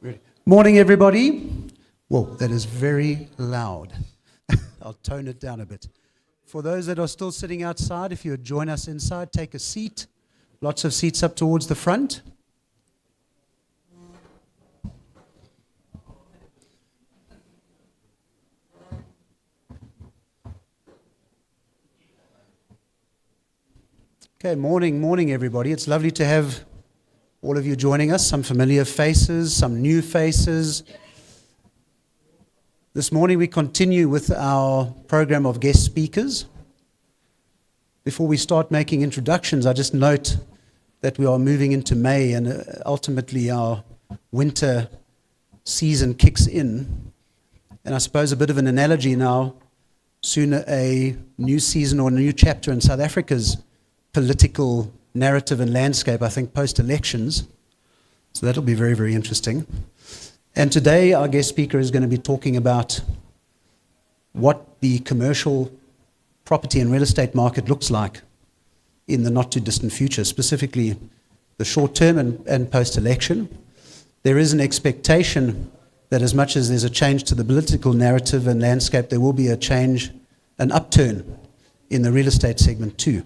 Ready. Morning, everybody. Whoa, that is very loud. I'll tone it down a bit. For those that are still sitting outside, if you would join us inside, take a seat. Lots of seats up towards the front. Okay, morning, everybody. It's lovely to have all of you joining us, some familiar faces, some new faces. This morning we continue with our program of guest speakers. Before we start making introductions, I just note that we are moving into May and ultimately our winter season kicks in. And I suppose a bit of an analogy now, soon a new season or a new chapter in South Africa's political narrative and landscape, I think, post-elections. So that'll be very, very interesting. And today our guest speaker is going to be talking about what the commercial property and real estate market looks like in the not-too-distant future, specifically the short term and post-election. There is an expectation that as much as there's a change to the political narrative and landscape, there will be a change, an upturn in the real estate segment too.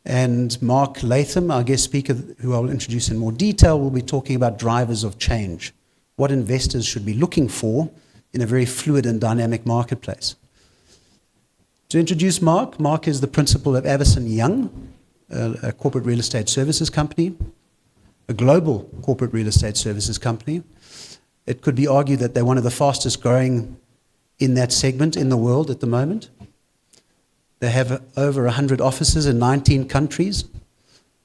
And Mark Latham, our guest speaker, who I'll introduce in more detail, will be talking about drivers of change, what investors should be looking for in a very fluid and dynamic marketplace. To introduce Mark is the principal of Avison Young, a corporate real estate services company, a global corporate real estate services company. It could be argued that they're one of the fastest growing in that segment in the world at the moment. They have over 100 offices in 19 countries,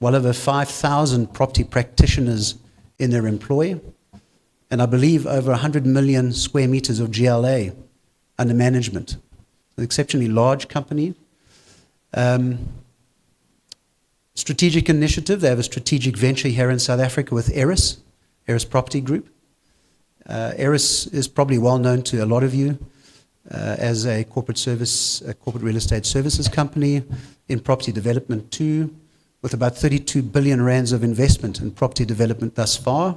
well over 5,000 property practitioners in their employ, and I believe over 100 million square meters of GLA under management. An exceptionally large company. Strategic initiative, they have a strategic venture here in South Africa with Eris Property Group. Eris is probably well known to a lot of you. As a corporate real estate services company in property development too, with about 32 billion rands of investment in property development thus far,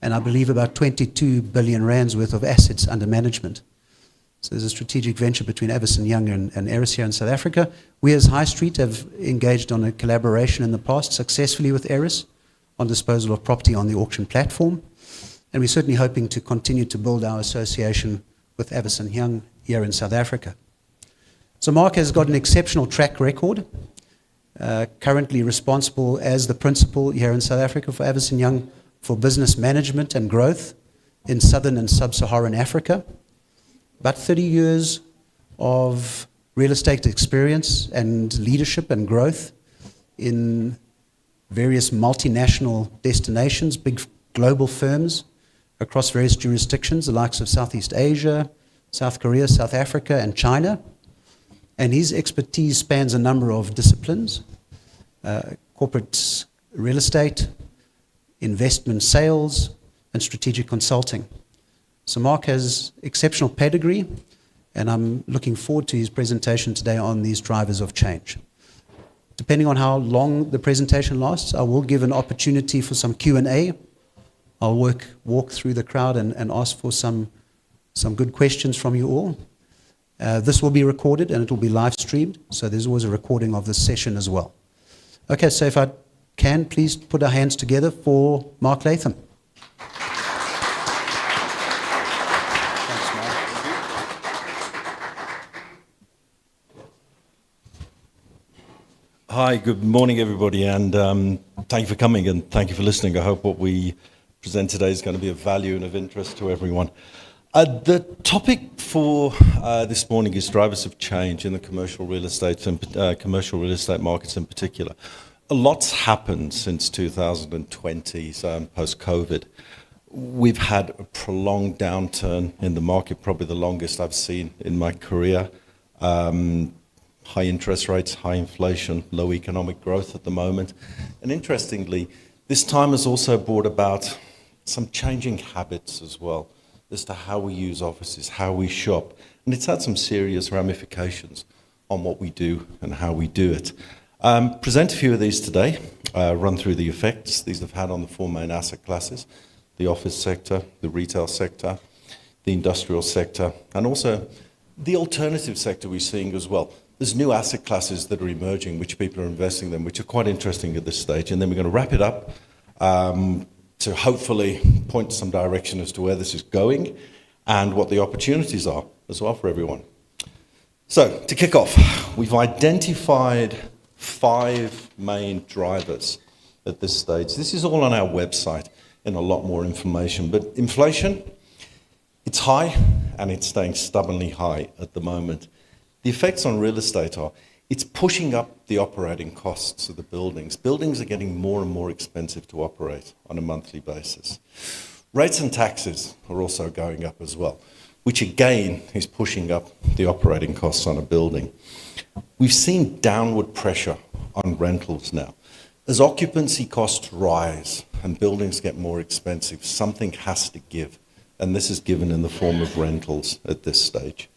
and I believe about 22 billion rands worth of assets under management. So there's a strategic venture between Avison Young and Eris here in South Africa. We as High Street have engaged on a collaboration in the past successfully with Eris on disposal of property on the auction platform, and we're certainly hoping to continue to build our association with Avison Young here in South Africa. So Mark has got an exceptional track record, currently responsible as the principal here in South Africa for Avison Young for business management and growth in Southern and Sub-Saharan Africa. About 30 years of real estate experience and leadership and growth in various multinational destinations, big global firms, across various jurisdictions, the likes of Southeast Asia, South Korea, South Africa, and China. And his expertise spans a number of disciplines, corporate real estate, investment sales, and strategic consulting. So Mark has exceptional pedigree, and I'm looking forward to his presentation today on these drivers of change. Depending on how long the presentation lasts, I will give an opportunity for some Q&A. I'll walk through the crowd and ask for some good questions from you all. This will be recorded and it will be live streamed, so there's always a recording of this session as well. Okay, so if I can, please put our hands together for Mark Latham. Thanks, Mark. Hi, good morning, everybody, and thank you for coming and thank you for listening. I hope what we present today is going to be of value and of interest to everyone. The topic for this morning is drivers of change in the commercial real estate and commercial real estate markets in particular. A lot's happened since 2020, post-COVID. We've had a prolonged downturn in the market, probably the longest I've seen in my career. High interest rates, high inflation, low economic growth at the moment. And interestingly, this time has also brought about some changing habits as well as to how we use offices, how we shop. And it's had some serious ramifications on what we do and how we do it. Present a few of these today, run through the effects these have had on the four main asset classes. the office sector, the retail sector, the industrial sector, and also the alternative sector we're seeing as well. There's new asset classes that are emerging, which people are investing in, which are quite interesting at this stage. And then we're going to wrap it up to hopefully point to some direction as to where this is going and what the opportunities are as well for everyone. So, to kick off, we've identified 5 main drivers at this stage. This is all on our website and a lot more information. But inflation, it's high and it's staying stubbornly high at the moment. The effects on real estate are, it's pushing up the operating costs of the buildings. Buildings are getting more and more expensive to operate on a monthly basis. Rates and taxes are also going up as well, which again is pushing up the operating costs on a building. We've seen downward pressure on rentals now. As occupancy costs rise and buildings get more expensive, something has to give, and this is given in the form of rentals at this stage.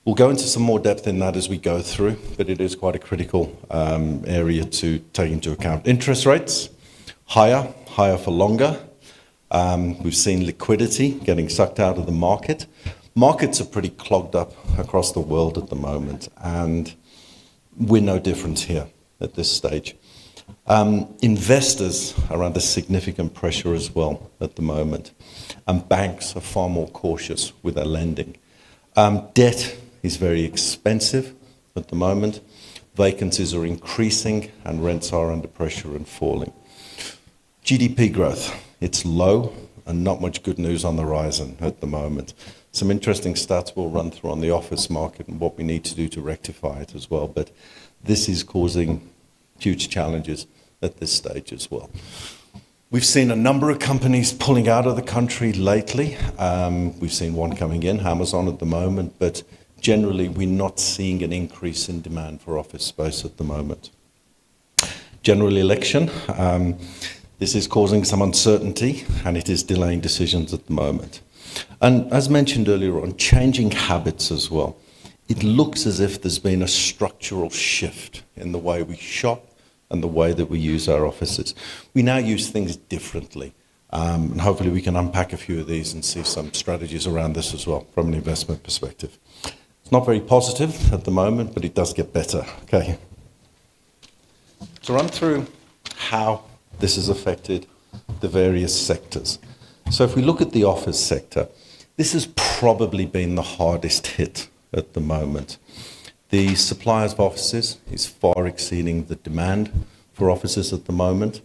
We'll go into some more depth in that as we go through, but it is quite a critical area to take into account. Interest rates, higher for longer. We've seen liquidity getting sucked out of the market. Markets are pretty clogged up across the world at the moment, and we're no different here at this stage. Investors are under significant pressure as well at the moment, and banks are far more cautious with their lending. Debt is very expensive at the moment. Vacancies are increasing and rents are under pressure and falling. GDP growth, it's low and not much good news on the horizon at the moment. Some interesting stats we'll run through on the office market and what we need to do to rectify it as well, but this is causing huge challenges at this stage as well. We've seen a number of companies pulling out of the country lately. We've seen one coming in, Amazon at the moment, but generally we're not seeing an increase in demand for office space at the moment. General election, this is causing some uncertainty and it is delaying decisions at the moment. And as mentioned earlier on, changing habits as well. It looks as if there's been a structural shift in the way we shop and the way that we use our offices. We now use things differently. And hopefully we can unpack a few of these and see some strategies around this as well from an investment perspective. It's not very positive at the moment, but it does get better. Okay. To run through how this has affected the various sectors. So if we look at the office sector, this has probably been the hardest hit at the moment. The supply of offices is far exceeding the demand for offices at the moment.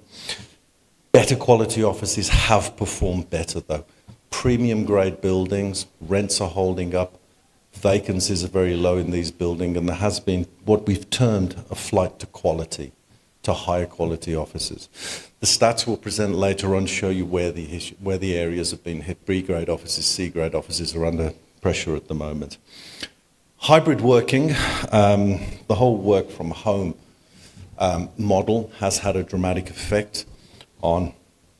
Better quality offices have performed better though. Premium grade buildings, rents are holding up, vacancies are very low in these buildings, and there has been what we've termed a flight to quality, to higher quality offices. The stats we'll present later on show you where the areas have been hit. B grade offices, C grade offices are under pressure at the moment. Hybrid working, the whole work from home model has had a dramatic effect on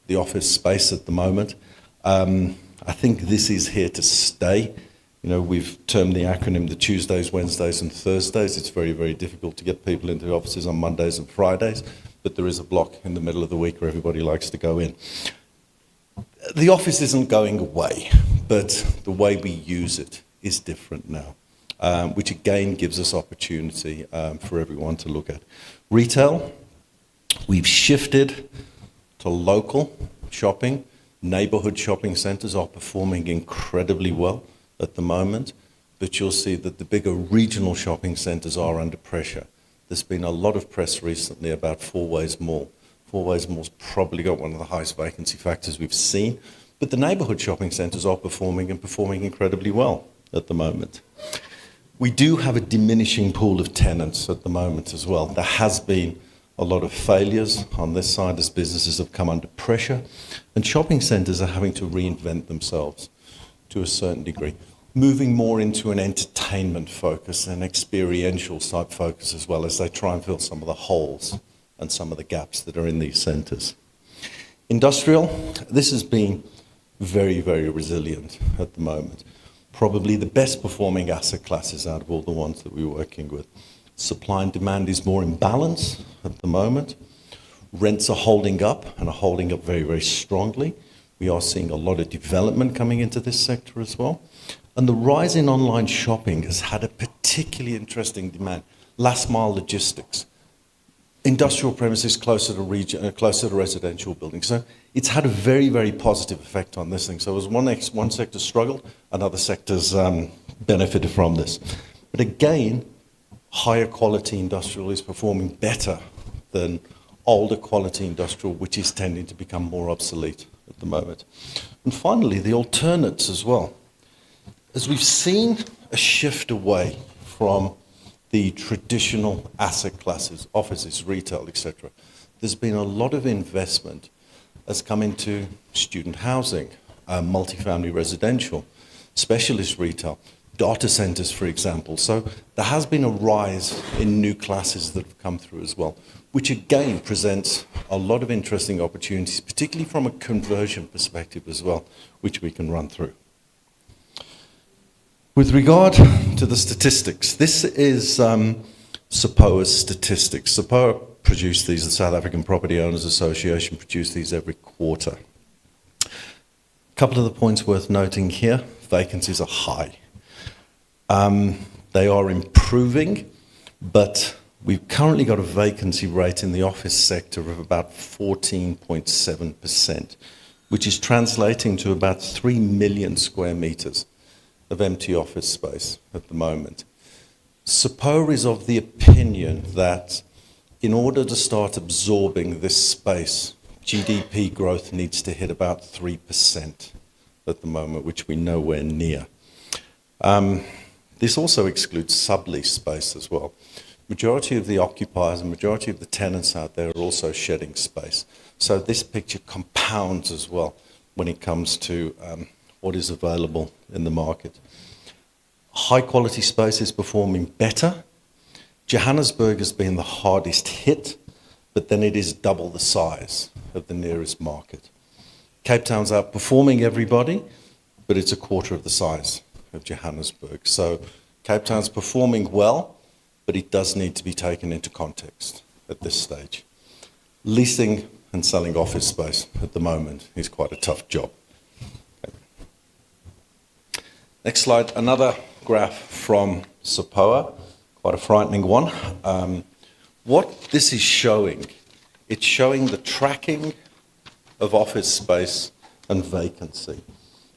the office space at the moment. I think this is here to stay. You know, we've termed the acronym the Tuesdays, Wednesdays and Thursdays. It's very, very difficult to get people into the offices on Mondays and Fridays, but there is a block in the middle of the week where everybody likes to go in. The office isn't going away, but the way we use it is different now. Which again gives us opportunity for everyone to look at. Retail, we've shifted to local shopping. Neighborhood shopping centers are performing incredibly well at the moment, but you'll see that the bigger regional shopping centers are under pressure. There's been a lot of press recently about Fourways Mall. Fourways Mall's probably got one of the highest vacancy factors we've seen, but the neighborhood shopping centers are performing incredibly well at the moment. We do have a diminishing pool of tenants at the moment as well. There has been a lot of failures on this side as businesses have come under pressure, and shopping centres are having to reinvent themselves to a certain degree, moving more into an entertainment focus and experiential type focus as well as they try and fill some of the holes and some of the gaps that are in these centres. Industrial, this has been very, very resilient at the moment. Probably the best performing asset classes out of all the ones that we're working with. Supply and demand is more in balance at the moment. Rents are holding up and are holding up very, very strongly. We are seeing a lot of development coming into this sector as well. And the rise in online shopping has had a particularly interesting demand. Last mile logistics, industrial premises closer to residential buildings. So it's had a very, very positive effect on this thing. So as one sector struggled, another sector's benefited from this. But again, higher quality industrial is performing better than older quality industrial, which is tending to become more obsolete at the moment. And finally, the alternates as well. As we've seen a shift away from the traditional asset classes, offices, retail, etc., there's been a lot of investment that's come into student housing, multifamily residential, specialist retail, data centers, for example. So there has been a rise in new classes that have come through as well, which again presents a lot of interesting opportunities, particularly from a conversion perspective as well, which we can run through. With regard to the statistics, this is SAPOA's statistics. SAPOA produced these, the South African Property Owners Association produced these every quarter. A couple of the points worth noting here: vacancies are high. They are improving, but we've currently got a vacancy rate in the office sector of about 14.7%, which is translating to about 3 million square meters of empty office space at the moment. SAPOA is of the opinion that in order to start absorbing this space, GDP growth needs to hit about 3% at the moment, which we're nowhere near. This also excludes sublease space as well. Majority of the occupiers and majority of the tenants out there are also shedding space. So this picture compounds as well when it comes to what is available in the market. High quality space is performing better. Johannesburg has been the hardest hit, but then it is double the size of the nearest market. Cape Town's outperforming everybody, but it's a quarter of the size of Johannesburg. So Cape Town's performing well, but it does need to be taken into context at this stage. Leasing and selling office space at the moment is quite a tough job. Okay. Next slide, another graph from SAPOA, quite a frightening one. What this is showing, it's showing the tracking of office space and vacancy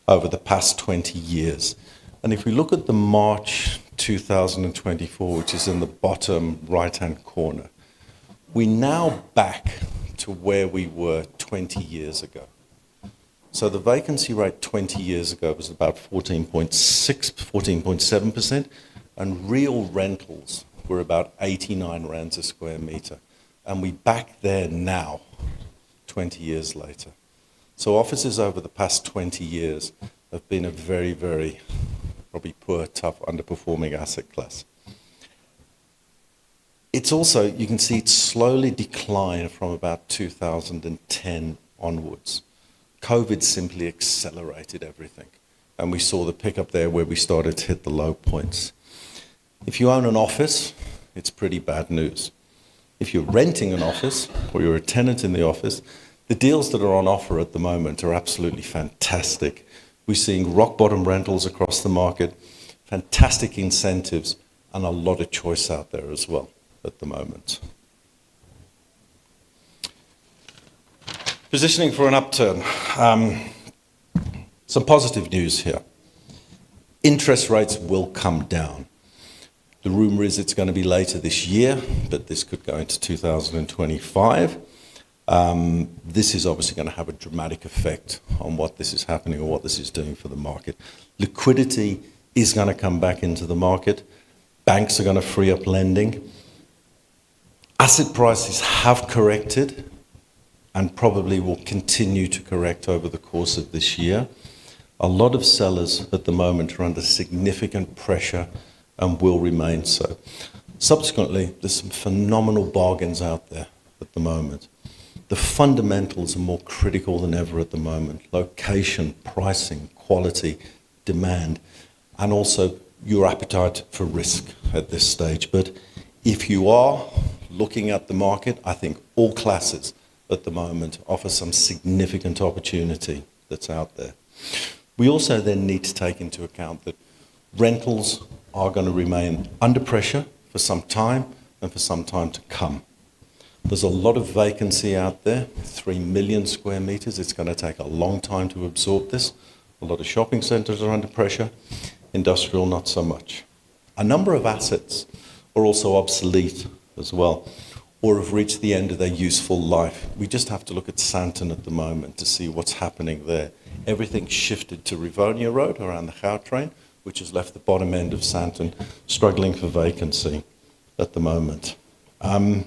over the past 20 years. And if we look at the March 2024, which is in the bottom right-hand corner, we're now back to where we were 20 years ago. So the vacancy rate 20 years ago was about 14.7%, and real rentals were about 89 rands a square meter. And we're back there now, 20 years later. So offices over the past 20 years have been a very, very probably poor, tough, underperforming asset class. It's also, you can see it slowly declined from about 2010 onwards. COVID simply accelerated everything. And we saw the pickup there where we started to hit the low points. If you own an office, it's pretty bad news. If you're renting an office or you're a tenant in the office, the deals that are on offer at the moment are absolutely fantastic. We're seeing rock bottom rentals across the market, fantastic incentives, and a lot of choice out there as well at the moment. Positioning for an upturn. Some positive news here. Interest rates will come down. The rumor is it's going to be later this year, but this could go into 2025. This is obviously going to have a dramatic effect on what this is happening or what this is doing for the market. Liquidity is going to come back into the market. Banks are going to free up lending. Asset prices have corrected and probably will continue to correct over the course of this year. A lot of sellers at the moment are under significant pressure and will remain so. Subsequently, there's some phenomenal bargains out there at the moment. The fundamentals are more critical than ever at the moment. Location, pricing, quality, demand, and also your appetite for risk at this stage. But if you are looking at the market, I think all classes at the moment offer some significant opportunity that's out there. We also then need to take into account that rentals are going to remain under pressure for some time and for some time to come. There's a lot of vacancy out there, 3 million square metres. It's going to take a long time to absorb this. A lot of shopping centres are under pressure, industrial not so much. A number of assets are also obsolete as well, or have reached the end of their useful life. We just have to look at Sandton at the moment to see what's happening there. Everything's shifted to Rivonia Road around the Gautrain, which has left the bottom end of Sandton struggling for vacancy at the moment. We're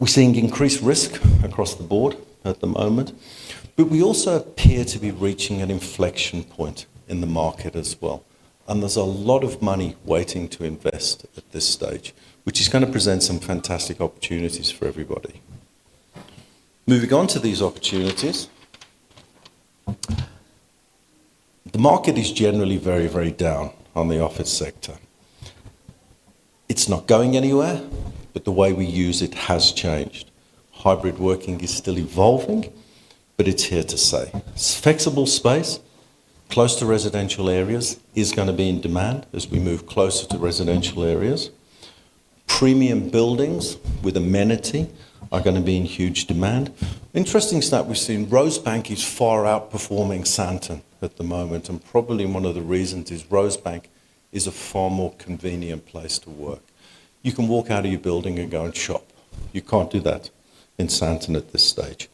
seeing increased risk across the board at the moment, but we also appear to be reaching an inflection point in the market as well. And there's a lot of money waiting to invest at this stage, which is going to present some fantastic opportunities for everybody. Moving on to these opportunities, the market is generally very, very down on the office sector. It's not going anywhere, but the way we use it has changed. Hybrid working is still evolving, but it's here to stay. Flexible space, close to residential areas, is going to be in demand as we move closer to residential areas. Premium buildings with amenity are going to be in huge demand. Interesting stat we've seen, Rosebank is far outperforming Sandton at the moment, and probably one of the reasons is Rosebank is a far more convenient place to work. You can walk out of your building and go and shop. You can't do that in Sandton at this stage.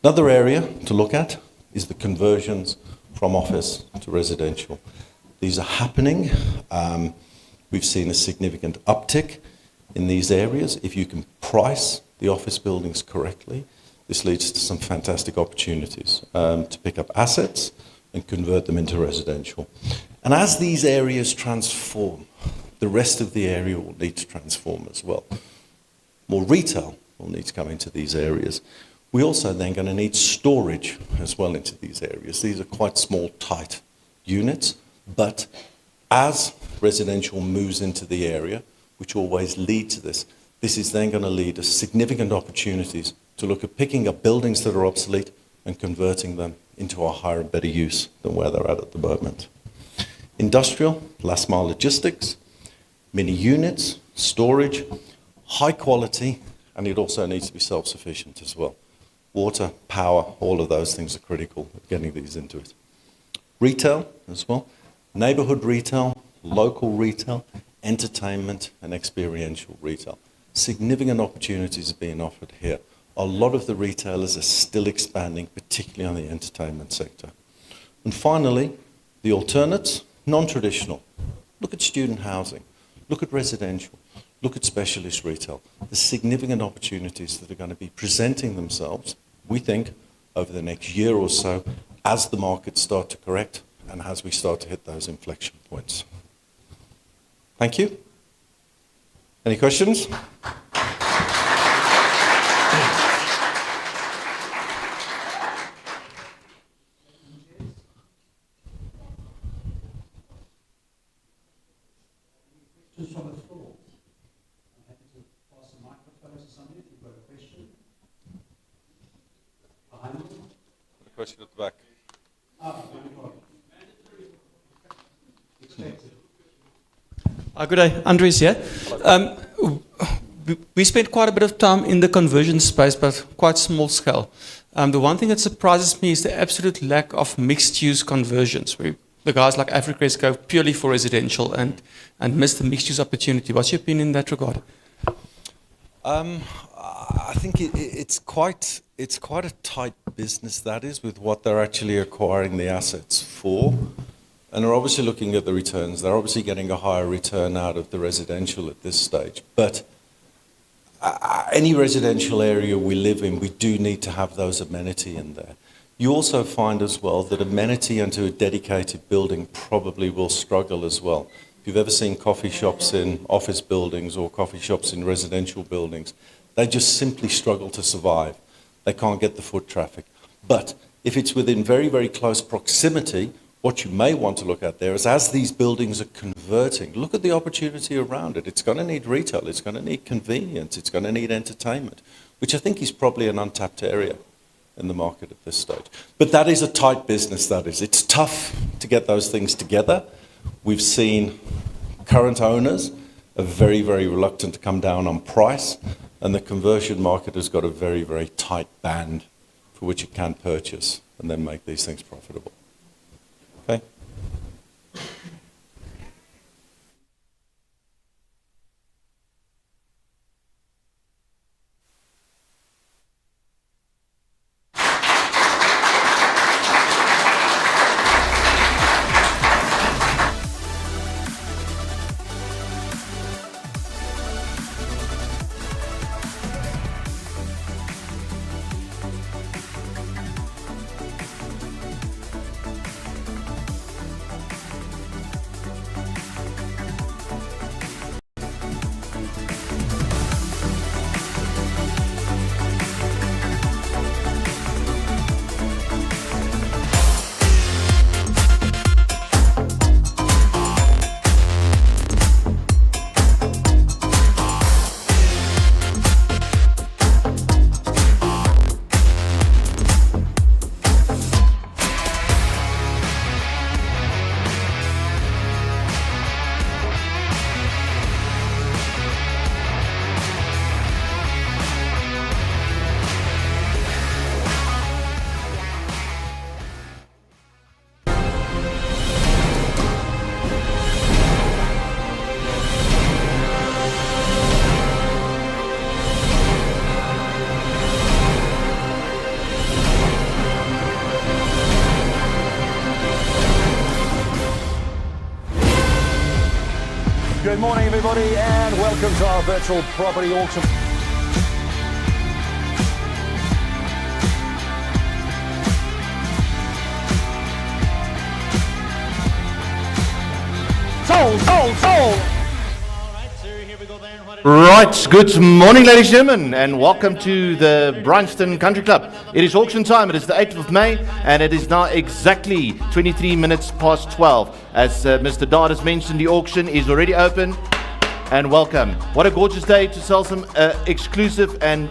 Another area to look at is the conversions from office to residential. These are happening. We've seen a significant uptick in these areas. If you can price the office buildings correctly, this leads to some fantastic opportunities to pick up assets and convert them into residential. And as these areas transform, the rest of the area will need to transform as well. More retail will need to come into these areas. We're also then going to need storage as well into these areas. These are quite small, tight units, but as residential moves into the area, which always lead to this, this is then going to lead to significant opportunities to look at picking up buildings that are obsolete and converting them into a higher and better use than where they're at the moment. Industrial, last mile logistics, mini units, storage, high quality, and it also needs to be self-sufficient as well. Water, power, all of those things are critical of getting these into it. Retail as well, neighborhood retail, local retail, entertainment and experiential retail. Significant opportunities are being offered here. A lot of the retailers are still expanding, particularly on the entertainment sector. And finally, the alternates, non-traditional. Look at student housing, look at residential, look at specialist retail. There's significant opportunities that are going to be presenting themselves, we think, over the next year or so as the markets start to correct and as we start to hit those inflection points. Thank you. Any questions? Just from the floor. I'm happy to pass the microphone to somebody if you've got a question. Behind you. A question at the back. Good day, Andres here. We spent quite a bit of time in the conversion space, but quite small scale. The one thing that surprises me is the absolute lack of mixed-use conversions. The guys like Africrest go purely for residential and miss the mixed-use opportunity. What's your opinion in that regard? I think it's quite a tight business, that is, with what they're actually acquiring the assets for. And they're obviously looking at the returns. They're obviously getting a higher return out of the residential at this stage. But any residential area we live in, we do need to have those amenity in there. You also find as well that amenity into a dedicated building probably will struggle as well. If you've ever seen coffee shops in office buildings or coffee shops in residential buildings, they just simply struggle to survive. They can't get the foot traffic. But if it's within very, very close proximity, what you may want to look at there is as these buildings are converting, look at the opportunity around it. It's going to need retail, it's going to need convenience, it's going to need entertainment, which I think is probably an untapped area in the market at this stage. But that is a tight business, that is. It's tough to get those things together. We've seen current owners are very, very reluctant to come down on price, and the conversion market has got a very, very tight band for which it can purchase and then make these things profitable. Okay? Good morning, everybody, and welcome to our virtual property auction. Sold! Right, good morning, ladies and gentlemen, and welcome to the Bryanston Country Club. It is auction time. It is the 8th of May, and it is now exactly 23 minutes past 12. As Mr. Dart has mentioned, the auction is already open, and welcome. What a gorgeous day to sell some exclusive and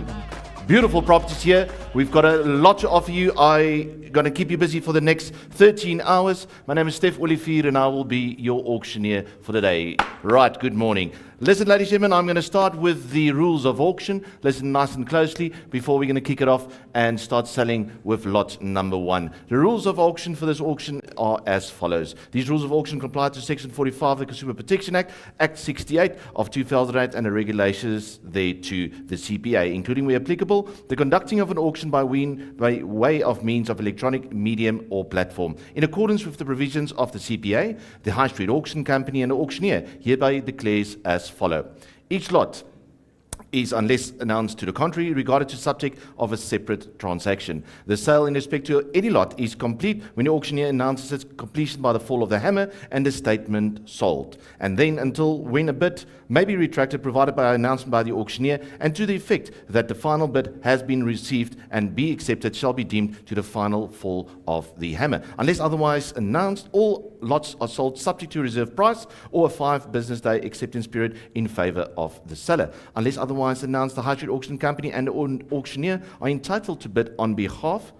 beautiful properties here. We've got a lot to offer you. I'm going to keep you busy for the next 13 hours. My name is Steph Olivier, and I will be your auctioneer for the day. Right, good morning. Listen, ladies and gentlemen, I'm going to start with the rules of auction. Listen nice and closely before we're going to kick it off and start selling with lot number 1. The rules of auction for this auction are as follows. These rules of auction comply to Section 45 of the Consumer Protection Act, Act 68 of 2008, and the regulations thereto, the CPA, including where applicable, the conducting of an auction by way of means of electronic medium or platform. In accordance with the provisions of the CPA, the High Street Auction Company and the auctioneer hereby declares as follow. Each lot is, unless announced to the contrary, regarded to subject of a separate transaction. The sale in respect to any lot is complete when the auctioneer announces its completion by the fall of the hammer and the statement sold. And then until when a bid may be retracted, provided by an announcement by the auctioneer, and to the effect that the final bid has been received and be accepted, shall be deemed to the final fall of the hammer. Unless otherwise announced, all lots are sold subject to reserve price or a 5 business day acceptance period in favour of the seller. Unless otherwise announced, the High Street Auction Company and the auctioneer are entitled to bid on behalf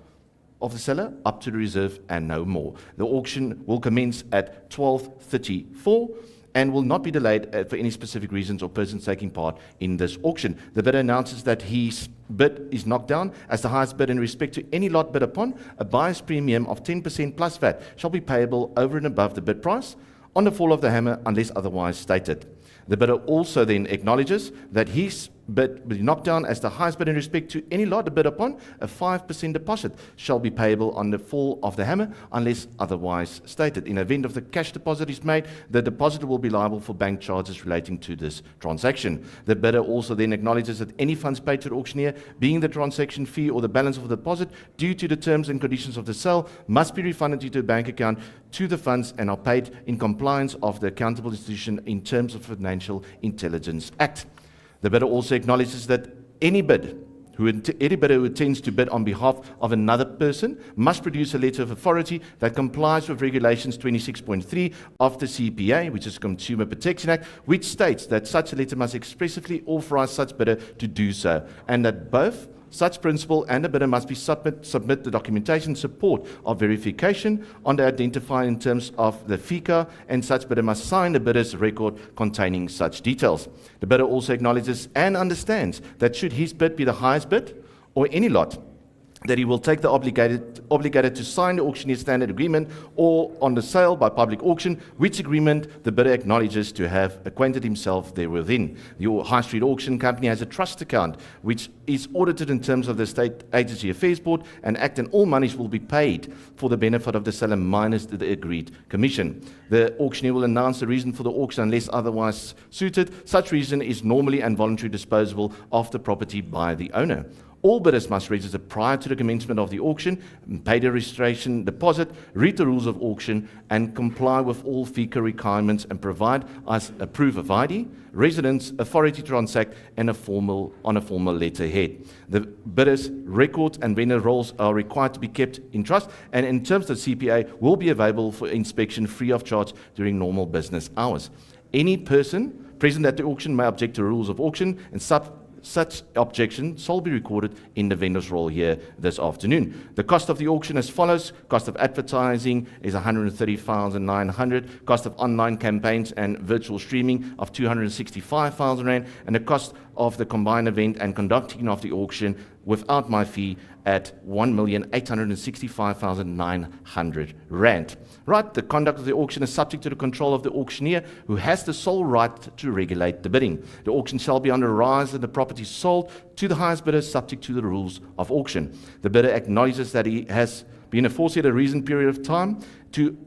of the seller up to the reserve and no more. The auction will commence at 12:34 and will not be delayed for any specific reasons or persons taking part in this auction. The bidder announces that his bid is knocked down as the highest bid in respect to any lot bid upon. A buyer's premium of 10% plus VAT shall be payable over and above the bid price on the fall of the hammer unless otherwise stated. The bidder also then acknowledges that his bid will be knocked down as the highest bid in respect to any lot bid upon. A 5% deposit shall be payable on the fall of the hammer unless otherwise stated. In the event of the cash deposit is made, the depositor will be liable for bank charges relating to this transaction. The bidder also then acknowledges that any funds paid to the auctioneer, being the transaction fee or the balance of the deposit due to the terms and conditions of the sale, must be refunded into a bank account to the funds and are paid in compliance of the accountable institution in terms of Financial Intelligence Act. The bidder also acknowledges that any bidder who intends to bid on behalf of another person must produce a letter of authority that complies with Regulations 26.3 of the CPA, which is Consumer Protection Act, which states that such a letter must expressly authorize such bidder to do so, and that both such principle, and the bidder must submit the documentation support of verification on the identifier in terms of the FICA, and such bidder must sign the bidder's record containing such details. The bidder also acknowledges and understands that should his bid be the highest bid or any lot, that he will take the obligated to sign the auctioneer standard agreement or on the sale by public auction, which agreement the bidder acknowledges to have acquainted himself therewithin. The High Street Auction Company has a trust account which is audited in terms of the State Agency Affairs Board and Act, and all monies will be paid for the benefit of the seller minus the agreed commission. The auctioneer will announce the reason for the auction unless otherwise suited. Such reason is normally and voluntary disposal of the property by the owner. All bidders must register prior to the commencement of the auction, pay the registration deposit, read the rules of auction, and comply with all FICA requirements, and provide us a proof of ID, residence, authority to transact, and on a formal letterhead. The bidders' records and vendor rolls are required to be kept in trust, and in terms of the CPA, will be available for inspection free of charge during normal business hours. Any person present at the auction may object to rules of auction, and such objection shall be recorded in the vendor's roll here this afternoon. The cost of the auction as follows. Cost of advertising is 130,900. Cost of online campaigns and virtual streaming of 265,000 Rand. And the cost of the combined event and conducting of the auction without my fee at 1,865,900 Rand. Right, the conduct of the auction is subject to the control of the auctioneer, who has the sole right to regulate the bidding. The auction shall be under rise and the property sold to the highest bidder subject to the rules of auction. The bidder acknowledges that he has been afforded a reasoned period of time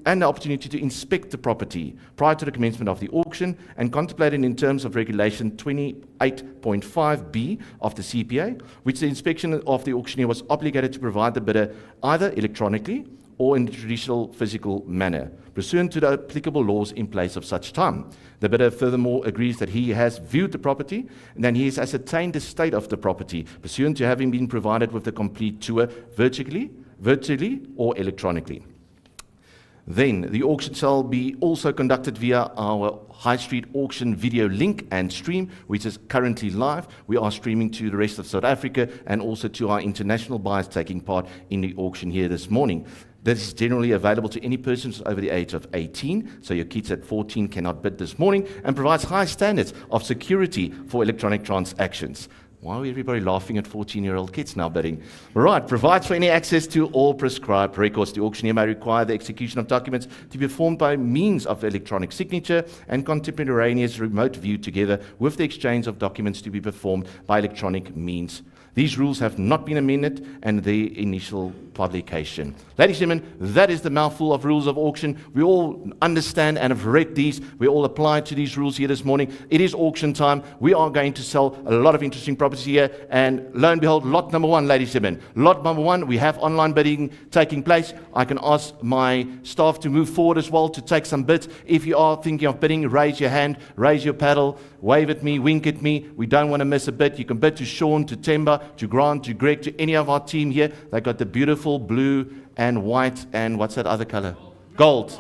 and the opportunity to inspect the property prior to the commencement of the auction, and contemplated in terms of Regulation 28.5B of the CPA, which the inspection of the auctioneer was obligated to provide the bidder either electronically or in the traditional physical manner, pursuant to the applicable laws in place of such time. The bidder furthermore agrees that he has viewed the property and that he has ascertained the state of the property, pursuant to having been provided with the complete tour virtually or electronically. Then the auction shall be also conducted via our High Street Auction video link and stream, which is currently live. We are streaming to the rest of South Africa and also to our international buyers taking part in the auction here this morning. This is generally available to any persons over the age of 18, so your kids at 14 cannot bid this morning, and provides high standards of security for electronic transactions. Why are everybody laughing at 14-year-old kids now bidding? Right, provides for any access to all prescribed records. The auctioneer may require the execution of documents to be performed by means of electronic signature and contemporaneous remote view, together with the exchange of documents to be performed by electronic means. These rules have not been amended and the initial publication. Ladies and gentlemen, that is the mouthful of rules of auction. We all understand and have read these. We all apply to these rules here this morning. It is auction time. We are going to sell a lot of interesting properties here. And lo and behold, lot number one, ladies and gentlemen. Lot number one, we have online bidding taking place. I can ask my staff to move forward as well to take some bids. If you are thinking of bidding, raise your hand, raise your paddle, wave at me, wink at me. We don't want to miss a bid. You can bid to Sean, to Temba, to Grant, to Greg, to any of our team here. They got the beautiful blue and white and what's that other color? Gold.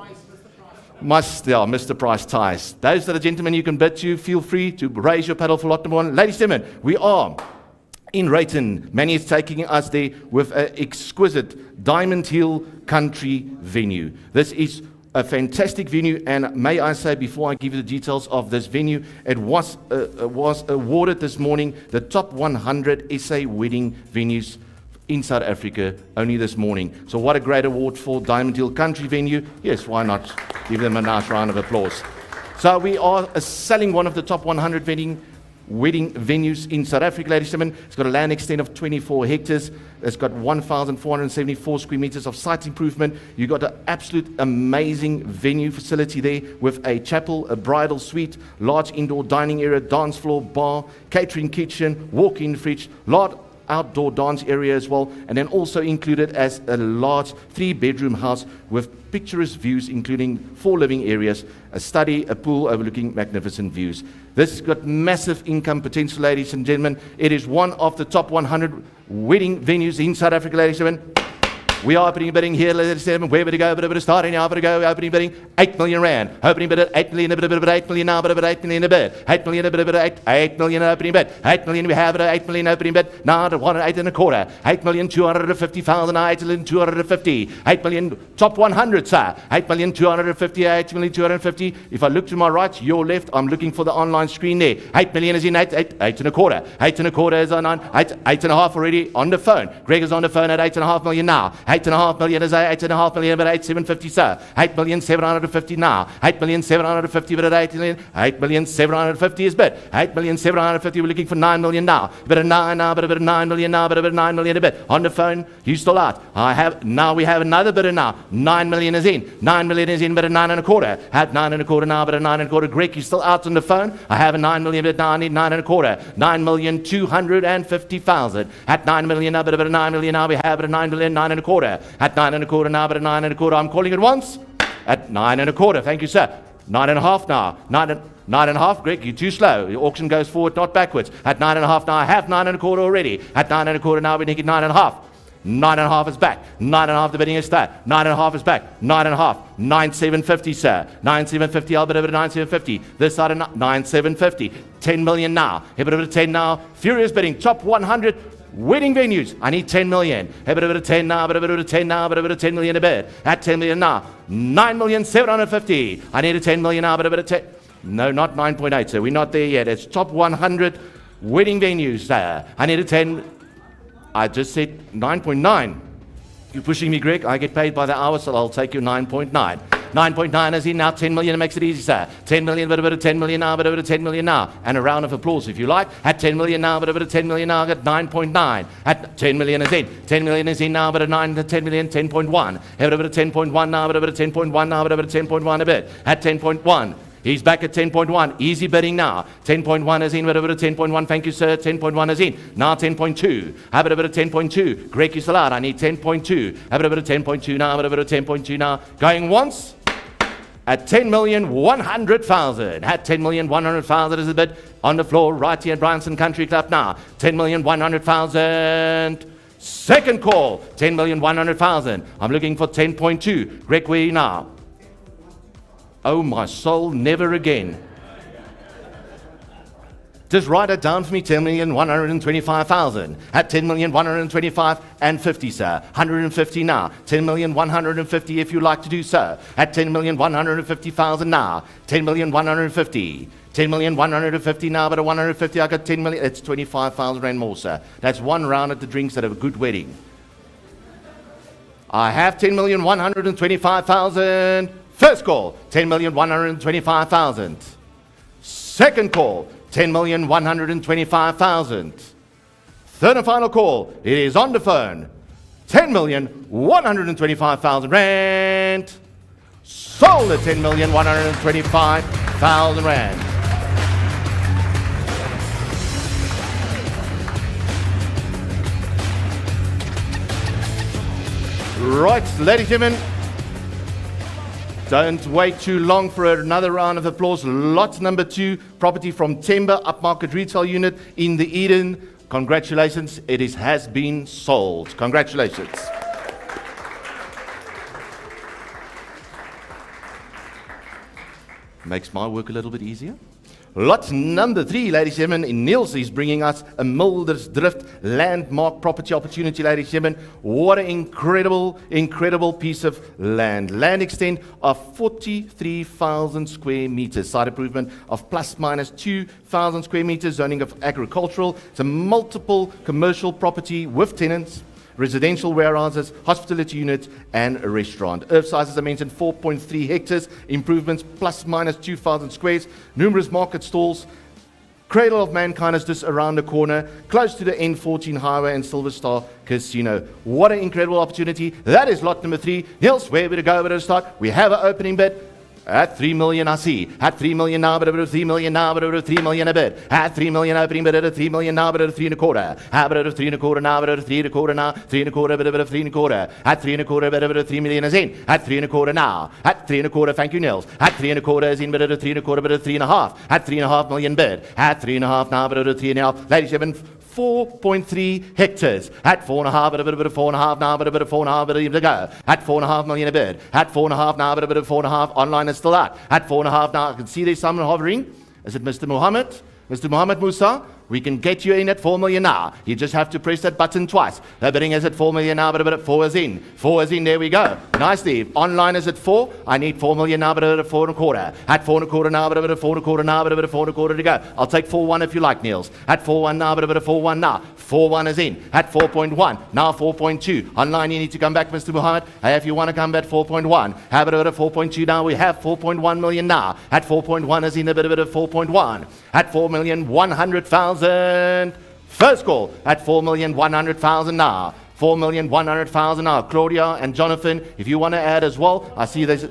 Mr. Price ties. Those that are gentlemen you can bid to, feel free to raise your paddle for lot number one. Ladies and gentlemen, we are in Rayton. Manny is taking us there with an exquisite Diamond Hill Country venue. This is a fantastic venue, and may I say, before I give you the details of this venue, it was awarded this morning the top 100 SA wedding venues in South Africa only this morning. So what a great award for Diamond Hill Country venue. Yes, why not give them a nice round of applause. So we are selling one of the top 100 wedding venues in South Africa, ladies and gentlemen. It's got a land extent of 24 hectares. It's got 1,474 square meters of site improvement. You've got an absolute amazing venue facility there with a chapel, a bridal suite, large indoor dining area, dance floor, bar, catering kitchen, walk-in fridge, large outdoor dance area as well, and then also included as a large 3-bedroom house with picturesque views, including 4 living areas, a study, a pool overlooking magnificent views. This has got massive income potential, ladies and gentlemen. It is one of the top 100 wedding venues in South Africa, ladies and gentlemen. We are opening bidding here, ladies and gentlemen. Where would it go? Bit of starting now, bit go. Opening bidding, 8 million rand. Opening bid at 8 million, a bit of 8 million now, bit of 8 million a bid. 8 million, a bit of 8 million opening bid. 8 million, we have it at 8 million opening bid. Now at 1 8 and a quarter. 8,250,000, 8,250. 8 million, top 100, sir. 8,250, 8,250. If I look to my right, your left, I'm looking for the online screen there. 8 million is in 8 and a quarter. 8 and a quarter is on 8 and a half already on the phone. Greg is on the phone at 8.5 million now. 8.5 million is 8.5 million, but 8,750, sir. 8,750 now. 8,750, but at 8 million. 8,750 is bid. 8,750, we're looking for 9 million now. But a 9 now, but a bit of 9 million now, but a bit of 9 million a bit. On the phone, you still out. Now we have another bidder now. 9 million is in. 9 million is in, but a 9 and a quarter. At 9 and a quarter now, but a 9 and a quarter. Greg, you still out on the phone? I have a 9 million, but now I need 9 and a quarter. 9,250,000. At 9 million now, but a 9 million now, we have it at 9 million, 9 and a quarter. At 9 and a quarter now, but a 9 and a quarter. I'm calling it once. At 9 and a quarter. Thank you, sir. 9 and a half now. 9 and a half, Greg, you're too slow. The auction goes forward, not backwards. At 9 and a half now, I have 9 and a quarter already. At 9 and a quarter now, we're thinking 9 and a half. 9 and a half is back. 9 and a half, the bidding is start. 9 and a half is back. 9 and a half. 9,750, sir. 9,750, I'll bid over 9,750. This side of 9,750. 10 million now. A bit of 10 now. Furious bidding. Top 100 wedding venues. I need 10 million. A bit of 10 now, but a bit of 10 now, but a bit of 10 million a bid. At 10 million now. 9,750. I need a 10 million now, but a bit of 10. No, not 9.8, sir. We're not there yet. It's top 100 wedding venues, sir. I need a 10. I just said 9.9. You're pushing me, Greg. I get paid by the hour, so I'll take you 9.9. 9.9 is in now. 10 million makes it easy, sir. 10 million, but a bit of 10 million now, but a bit of 10 million now. And a round of applause, if you like. At 10 million now, but a bit of 10 million now. At 9.9. At 10 million is in. 10 million is in now, but a 9 to 10 million, 10.1. A bit of 10.1 now, but a bit of 10.1 now, but a bit of 10.1 a bit. At 10.1. He's back at 10.1. Easy bidding now. 10.1 is in. But a bit of 10.1. Thank you, sir. 10.1 is in. Now 10.2. Have a bit of 10.2. Greg, you still out. I need 10.2. Have a bit of 10.2 now. Have a bit of 10.2 now. Going once. At 10,100,000. At 10,100,000 is the bid on the floor right here at Bryanston Country Club now. 10,100,000. Second call. 10,100,000. I'm looking for 10.2. Greg, where are you now? Oh, my soul, never again. Just write it down for me, 10,125,000. At 10,125 and 50, sir. 150 now. 10,150 if you like to do so. At 10,150,000 now. 10,150. 10,150 now, but at 150 I got 10 million. It's 25,000 rand more, sir. That's one round at the drinks at a good wedding. I have 10,125,000. First call, 10,125,000. Second call, 10,125,000. Third and final call, it is on the phone. 10,125,000 rand. Sold at 10,125,000 rand. Right, ladies and gentlemen. Don't wait too long for another round of applause. Lot number 2, property from Timber Upmarket Retail Unit in the Eden. Congratulations, it has been sold. Congratulations. Makes my work a little bit easier. Lot number 3, ladies and gentlemen, in Niels is bringing us a Muldersdrift landmark property opportunity, ladies and gentlemen. What an incredible piece of land. Land extent of 43,000 square meters. Site improvement of plus minus 2,000 square meters. Zoning of agricultural. It's a multiple commercial property with tenants, residential warehouses, hospitality units, and a restaurant. Earth size, as I mentioned, 4.3 hectares. Improvements plus minus 2,000 squares. Numerous market stalls. Cradle of Mankind is just around the corner, close to the N14 highway and Silver Star Casino. What an incredible opportunity. That is lot number 3. Niels, where we go, where to start? We have an opening bid. At 3 million, I see. At 3 million now, but over 3 million now, but over 3 million a bid. At 3 million opening, but at 3 million now, but at 3 and a quarter. But at 3 and a quarter now, but at 3 and a quarter now. 3 and a quarter, but at 3 and a quarter. At 3 and a quarter, but at 3 million is in. At 3 and a quarter now. At 3 and a quarter, thank you, Niels. At 3 and a quarter is in, but at 3 and a quarter, but at 3 and a half. At 3 and a half million bid. At 3 and a half now, but at 3 and a half. Ladies and gentlemen, 4.3 hectares. At 4.5, but a bit of 4.5 now, but a bit of 4.5, but a bit to go. At 4.5 million a bid. At 4.5 now, but a bit of 4.5. Online is still out. At 4.5 now, I can see there's someone hovering. Is it Mr. Mohammed? Mr. Mohammed Musa? We can get you in at 4 million now. You just have to press that button twice. The bidding is at 4 million now, but a bit of 4 is in. 4 is in, there we go. Nicely. Online is at 4. I need 4 million now, but a bit of 4.25. At 4.25 now, but a bit of 4.25 now, but a bit of 4.25 to go. I'll take 4.1 if you like, Niels. At 4.1 now, but a bit of 4.1 now. 4.1 is in. At 4.1, now 4.2. Online, you need to come back, Mr. Muhammad. If you want to come back, 4.1. Have a bit of 4.2 now. We have 4.1 million now. At 4.1 is in a bit of 4.1. At 4,100,000. First call at 4,100,000 now. 4,100,000 now. Claudia and Jonathan, if you want to add as well, I see there's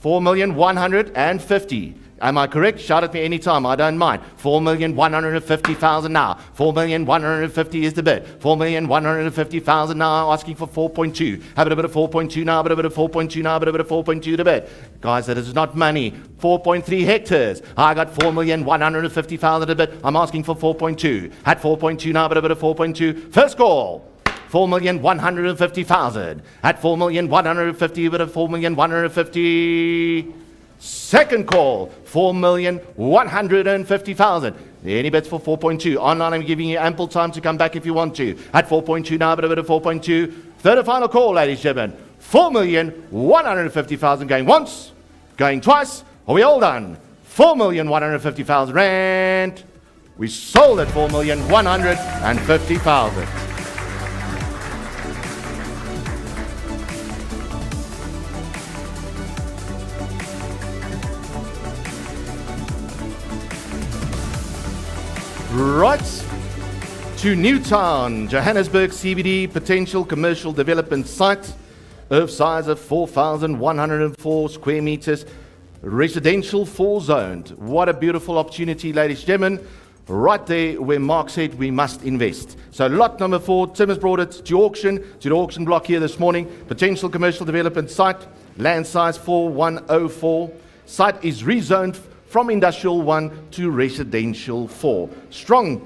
4,150,000. Am I correct? Shout at me anytime. I don't mind. 4,150,000 now. 4,150,000 is the bid. 4,150,000 now. Asking for 4.2. Have a bit of 4.2 now. But a bit of 4.2 now. But a bit of 4.2 the bid. Guys, that is not money. 4.3 hectares. I got 4,150,000 a bid. I'm asking for 4.2. At 4.2 now. But a bit of 4.2. First call. 4,150,000. At 4,150,000. But a 4,150,000. Second call, 4,150,000. Any bets for 4.2? Online, I'm giving you ample time to come back if you want to. At 4.2 now, but a bit of 4.2. Third and final call, ladies and gentlemen. 4,150,000 going once, going twice. Are we all done? 4,150,000 rand. We sold at 4,150,000. Right to Newtown, Johannesburg CBD potential commercial development site of size of 4,104 square meters, residential 4 zoned. What a beautiful opportunity, ladies and gentlemen. Right there where Mark said we must invest. So lot number 4, Tim has brought it to auction, to the auction block here this morning. Potential commercial development site, land size 4104. Site is rezoned from industrial 1 to residential 4. Strong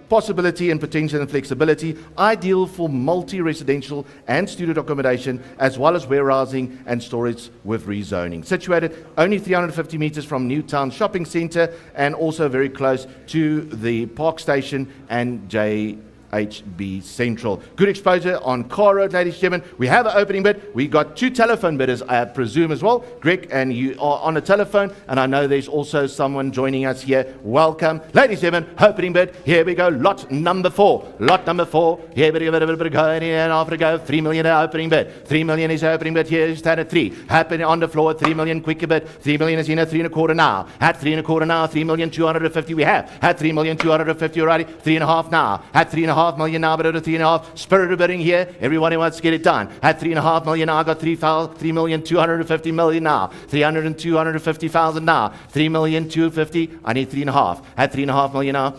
possibility and potential and flexibility, ideal for multi-residential and student accommodation, as well as warehousing and storage with rezoning. Situated only 350 meters from Newtown Shopping Centre and also very close to the Park Station and JHB Central. Good exposure on Car Road, ladies and gentlemen. We have an opening bid. We got 2 telephone bidders, I presume as well. Greg, and you are on a telephone, and I know there's also someone joining us here. Welcome. Ladies and gentlemen, opening bid. Here we go. Lot number 4. Lot number 4. Here we go. And off we go. 3 million opening bid. 3 million is opening bid. Here is stand at 3. Happening on the floor. 3 million quicker bid. 3 million is in at 3.25 now. At 3.25 now. 3,250,000 we have. At 3,250,000 already. 3.5 now. At 3.5 million now, but over 3.5. Spirit of bidding here. Everybody wants to get it done. At 3.5 million now, I got 3,250,000 now. 3,250,000 now. 3,250,000. I need 3.5. At 3.5 million now.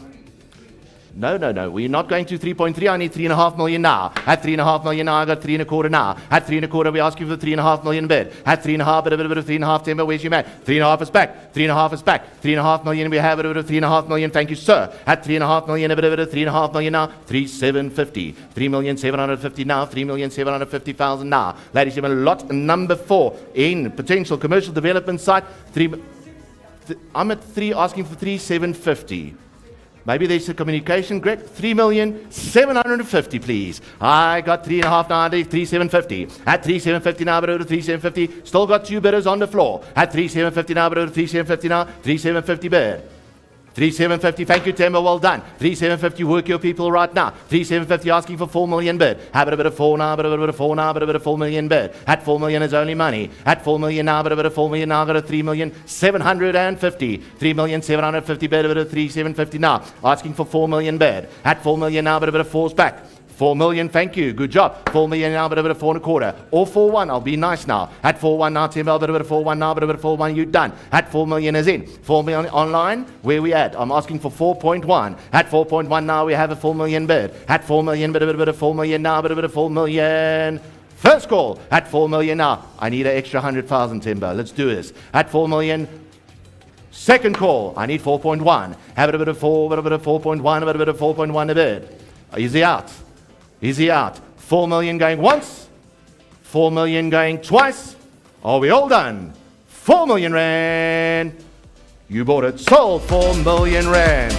No. We're not going to 3.3. I need 3.5 million now. At 3.5 million now, I got 3.25 now. At 3.25, we ask you for 3.5 million bid. At 3.5, but a bit of 3.5, Timber, where's your man? 3.5 is back. 3.5 is back. 3.5 million, we have a bit of 3.5 million. Thank you, sir. At 3.5 million, a bit of 3.5 million now. 3,750. 3,750 now. 3,750,000 now. Ladies and gentlemen, lot number 4 in potential commercial development site. I'm at 3, asking for 3,750. Maybe there's a communication, Greg. 3,750,000, please. I got 3.5 now, 3,750. At 3,750 now, but over 3,750. Still got 2 bidders on the floor. At 3,750 now, but over 3,750 now. 3,750 bid. 3,750, thank you, Timber, well done. 3,750, work your people right now. 3,750, asking for 4 million bid. Have a bit of 4 now, but a bit of 4 now, but a bit of 4 million bid. At 4 million is only money. At 4 million now, but a bit of 4 million now, got a 3,750. 3,750 bid, a bit of 3,750 now. Asking for 4 million bid. At 4 million now, but a bit of 4's back. 4 million, thank you, good job. 4 million now, but a bit of 4.25. Or 4.1, I'll be nice now. At 4.1 now, Tim, but a bit of 4.1 now, but a bit of 4.1, you're done. At 4 million is in. 4 million online, where we at? I'm asking for 4.1. At 4.1 now, we have a 4 million bid. At 4 million, but a bit of 4 million now, but a bit of 4 million. First call, at 4 million now. I need an extra 100,000, Timber. Let's do this. At 4 million. Second call, I need 4.1. Have a bit of 4, a bit of 4.1, a bit of 4.1 a bid. Is he out? Is he out? 4 million going once, 4 million going twice. Are we all done? 4 million rand. You bought it, sold 4 million rand.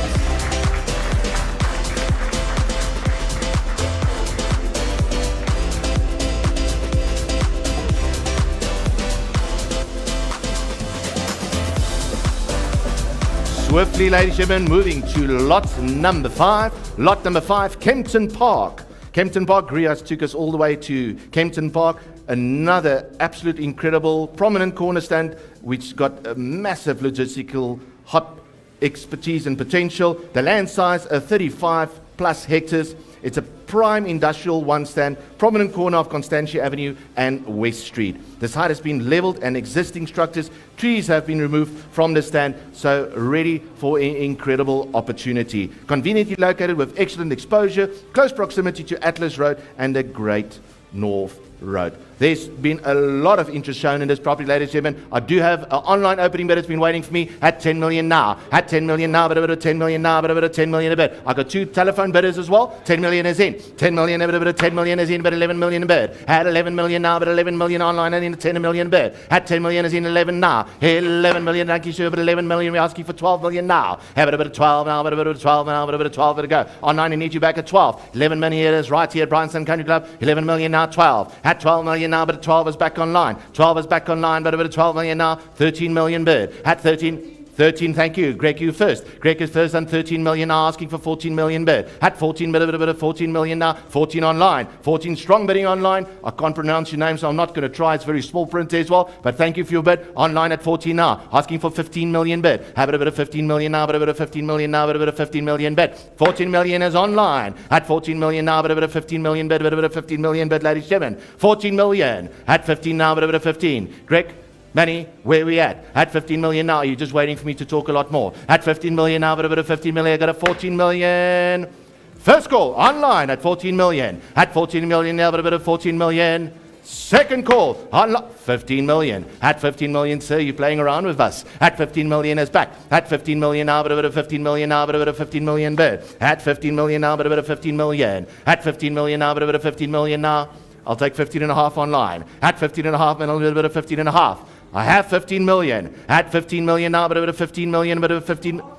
Swiftly, ladies and gentlemen, moving to lot number 5. Lot number 5, Kempton Park. Kempton Park, Grias took us all the way to Kempton Park. Another absolute incredible, prominent corner stand, which got a massive logistical hot expertise and potential. The land size, 35 plus hectares. It's a prime industrial one stand, prominent corner of Constantia Avenue and West Street. The site has been leveled and existing structures, trees have been removed from the stand, so ready for an incredible opportunity. Conveniently located with excellent exposure, close proximity to Atlas Road and the Great North Road. There's been a lot of interest shown in this property, ladies and gentlemen. I do have an online opening bid that's been waiting for me at 10 million now. At 10 million now, but a bit of 10 million now, but a bit of 10 million a bid. I got 2 telephone bidders as well. 10 million is in. 10 million, a bit of 10 million is in, but 11 million a bid. At 11 million now, but 11 million online and in 10 million bid. At 10 million is in 11 now. 11 million, thank you, sir, but 11 million, we're asking for 12 million now. Have it a bit of 12 now, but a bit of 12 now, but a bit of 12 to go. Online, I need you back at 12. 11 million here is right here at Bryanston Country Club. 11 million now, 12. At 12 million now, but 12 is back online. 12 is back online, but a bit of 12 million now. 13 million bid. At 13, thank you. Greg, you first. Greg is first on 13 million now, asking for 14 million bid. At 14, bit of 14 million now. 14 online. 14 strong bidding online. I can't pronounce your name, so I'm not going to try. It's very small print as well, but thank you for your bid. Online at 14 now, asking for 15 million bid. Have it a bit of 15 million now, but a bit of 15 million now, but a bit of 15 million bid. 14 million is online. At 14 million now, but a bit of 15 million bid, but a bit of 15 million bid, ladies and gentlemen. 14 million. At 15 now, but a bit of 15. Greg, Manny, where we at? At 15 million now. You're just waiting for me to talk a lot more. At 15 million now, but a bit of 15 million. I got a 14 million. First call online at 14 million. At 14 million now, but a bit of 14 million. Second call online. 15 million. At 15 million, sir, you're playing around with us. At 15 million is back. At 15 million now, but a bit of 15 million now, but a bit of 15 million bid. At 15 million now, but a bit of 15 million. At 15 million now, but a bit of 15 million now. I'll take 15 and a half online. At 15 and a half, and a little bit of 15 and a half. I have 15 million. At 15 million now, but a bit of 15 million, but a bit of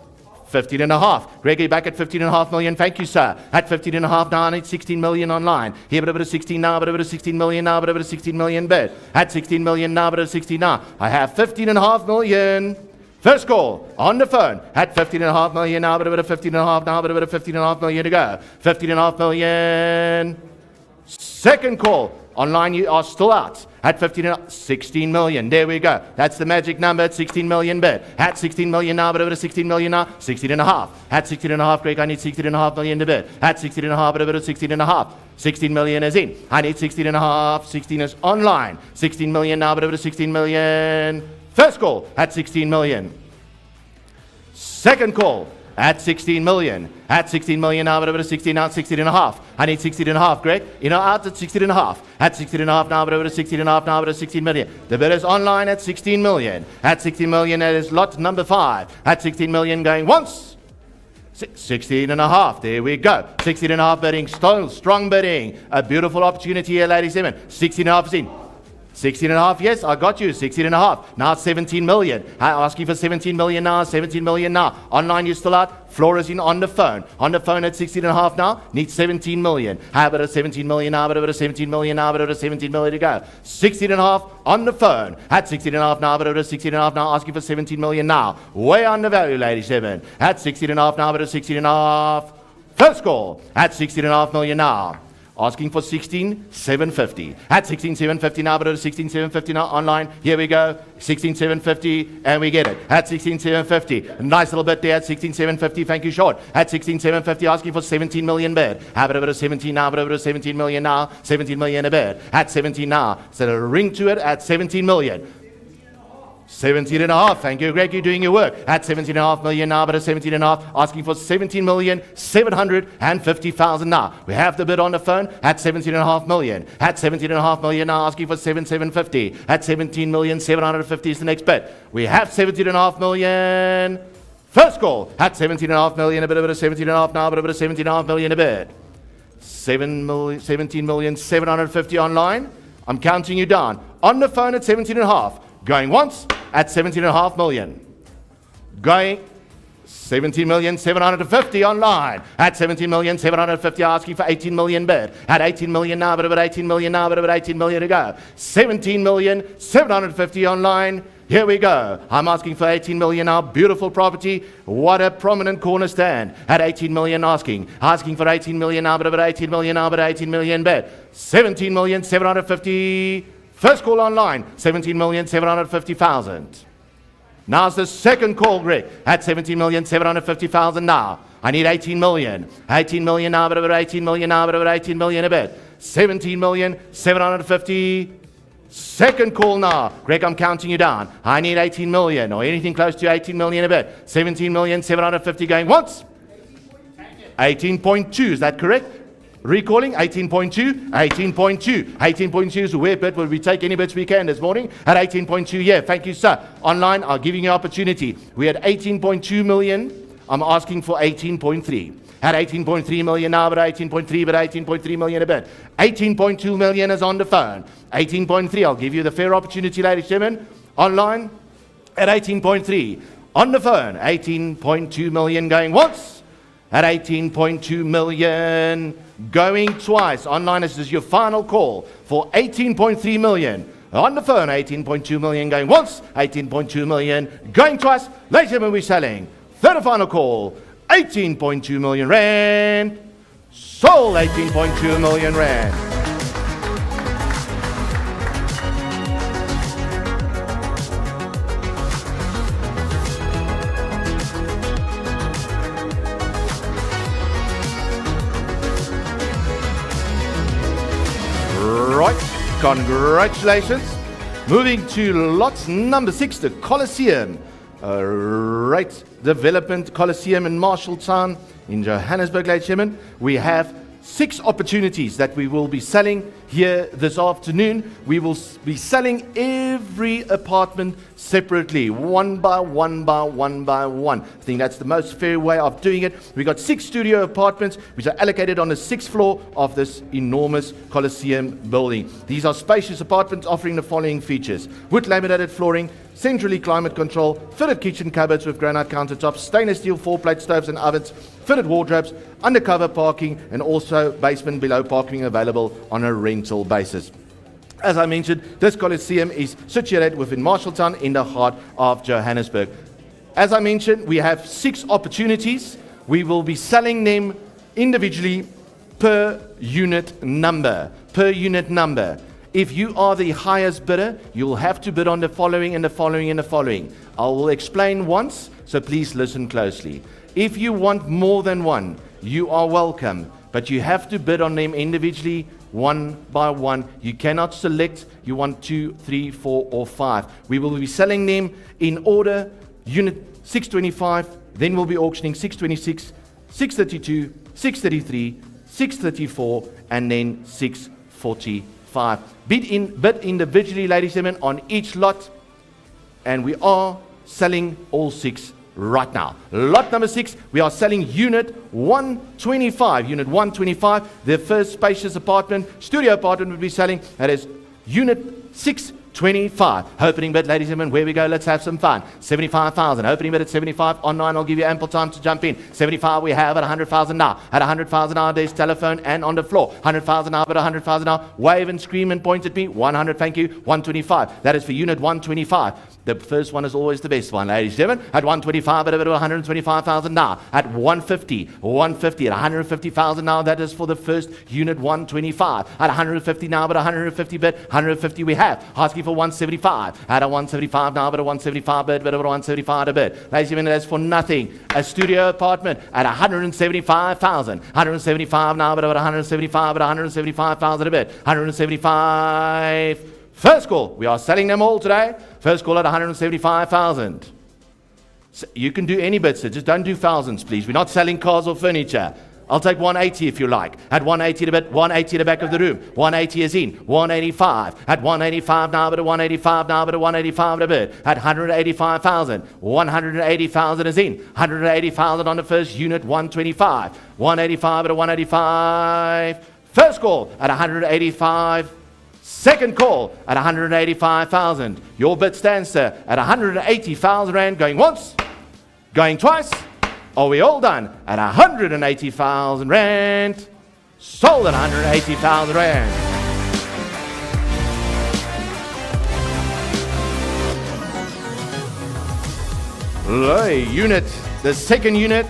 15 and a half. Gregory back at 15 and a half million. Thank you, sir. At 15 and a half now, I need 16 million online. Here, but a bit of 16 now, but a bit of 16 million now, but a bit of 16 million bid. At 16 million now, but a bit of 16 now. I have 15 and a half million. First call on the phone at 15 and a half million now, but a bit of 15 and a half now, but a bit of 15 and a half million to go. 15 and a half million. Second call. Online, you are still out. At 16 million. There we go. That's the magic number at 16 million bid. At 16 million now, but over to 16 million now. 16 and a half. At 16 and a half, Greg, I need 16 and a half million to bid. At 16 and a half, but over to 16 and a half. 16 million is in. I need 16 and a half. 16 is online. 16 million now, but over to 16 million. First call at 16 million. Second call at 16 million. At 16 million now, but over to 16 now, 16 and a half. I need 16 and a half, Greg. You know, out at 16 and a half. At 16 and a half now, but over to 16 and a half now, but over to 16 million. The bid is online at 16 million. At 16 million, that is lot number 5. At 16 million going once. 16 and a half. There we go. 16 and a half bidding. Still strong bidding. A beautiful opportunity here, ladies and gentlemen. 16 and a half is in. 16 and a half, yes, I got you. 16 and a half. Now it's 17 million. I'm asking for 17 million now, 17 million now. Online, you're still out. Floor is in on the phone. On the phone at 16 and a half now. Needs 17 million. How about a 17 million now? But about a 17 million now? But about a 17 million to go. 16 and a half on the phone. At 16 and a half now. But about a 16 and a half now. Asking for 17 million now. Way under value, ladies and gentlemen. At 16 and a half now. But a 16 and a half. First call. At 16 and a half million now. Asking for 16,750. At 16,750 now, but at 16,750 now online. Here we go. 16,750, and we get it. At 16,750. A nice little bit there at 16,750. Thank you, short. At 16,750, asking for 17 million bid. Have it over to 17 now, but over to 17 million now. 17 million a bid. At 17 now. So a ring to it at 17 million. 17.5. Thank you, Greg. You're doing your work. At 17.5 million now, but at 17.5, asking for 17,750,000 now. We have the bid on the phone at 17.5 million. At 17.5 million now, asking for 7,750. At 17,750 is the next bid. We have 17.5 million. First call at 17.5 million, a bit of 17.5 now, but a bit of 17.5 million a bid. 17,750 online. I'm counting you down. On the phone at 17.5. Going once at 17.5 million. Going 17,750 online. At 17,750, asking for 18 million bid. At 18 million now, but about 18 million now, but about 18 million to go. 17,750 online. Here we go. I'm asking for 18 million now. Beautiful property. What a prominent corner stand. At 18 million asking. Asking for 18 million now, but about 18 million now, but 18 million bid. 17,750. First call online. 17,750,000. Now's the second call, Greg. At 17,750,000 now. I need 18 million. 18 million now, but about 18 million now, but about 18 million a bit. 17,750. Second call now. Greg, I'm counting you down. I need 18 million or anything close to 18 million a bit. 17,750 going once. 18.2, is that correct? Recalling 18.2, 18.2, 18.2 is where bid will we take any bids we can this morning at 18.2. Yeah, thank you, sir. Online, I'll give you an opportunity. We had 18.2 million. I'm asking for 18.3. At 18.3 million now, but 18.3, but 18.3 million a bit. 18.2 million is on the phone. 18.3, I'll give you the fair opportunity, ladies and gentlemen. Online at 18.3. On the phone, 18.2 million going once. At 18.2 million going twice. Online, this is your final call for 18.3 million. On the phone, 18.2 million going once. 18.2 million going twice. Ladies and gentlemen, we're selling. Third and final call. 18.2 million rand. Sold 18.2 million rand. Right, congratulations. Moving to lot number 6, the Colosseum. Right, Development Colosseum in Marshalltown in Johannesburg, ladies and gentlemen. We have 6 opportunities that we will be selling here this afternoon. We will be selling every apartment separately, one by one by one by one. I think that's the most fair way of doing it. We got 6 studio apartments which are allocated on the 6th floor of this enormous Colosseum building. These are spacious apartments offering the following features: wood laminated flooring, centrally climate control, fitted kitchen cupboards with granite countertops, stainless steel 4-plate stoves and ovens, fitted wardrobes, undercover parking, and also basement below parking available on a rental basis. As I mentioned, this Colosseum is situated within Marshalltown in the heart of Johannesburg. As I mentioned, we have 6 opportunities. We will be selling them individually per unit number. Per unit number. If you are the highest bidder, you'll have to bid on the following and the following and the following. I will explain once, so please listen closely. If you want more than one, you are welcome, but you have to bid on them individually, one by one. You cannot select you want 2, 3, 4, or 5. We will be selling them in order. Unit 625, then we'll be auctioning 626, 632, 633, 634, and then 645. Bid individually, ladies and gentlemen, on each lot, and we are selling all 6 right now. Lot number 6, we are selling unit 125. Unit 125, the first spacious apartment, studio apartment we'll be selling. That is unit 625. Opening bid, ladies and gentlemen, where we go, let's have some fun. 75,000. Opening bid at 75. Online, I'll give you ample time to jump in. 75 we have at 100,000 now. At 100,000 now, there's telephone and on the floor. 100,000 now, but 100,000 now. Wave and scream and point at me. 100, thank you. 125. That is for unit 125. The first one is always the best one, ladies and gentlemen. At 125, at about 125,000 now. At 150, 150, at 150,000 now. That is for the first unit 125. At 150 now, but 150 bid. 150 we have. Asking for 175. At a 175 now, but a 175 bid, but a 175 a bid. Ladies and gentlemen, that's for nothing. A studio apartment at 175,000. 175 now, but about 175, but 175,000 a bid. 175. First call. We are selling them all today. First call at 175,000. So you can do any bid, sir. Just don't do thousands, please. We're not selling cars or furniture. I'll take 180 if you like. At 180 the bid, 180 at the back of the room. 180 is in. 185. At 185 now, but at 185 now, but at 185 the bid. At 185,000. 180,000 is in. 180,000 on the first unit. 125. 185 at a 185. First call at 185. Second call at 185,000. Your bid stands, sir, at 180,000 rand. Going once, going twice. Are we all done? At 180,000 rand. Sold at 180,000 rand. Unit, the second unit,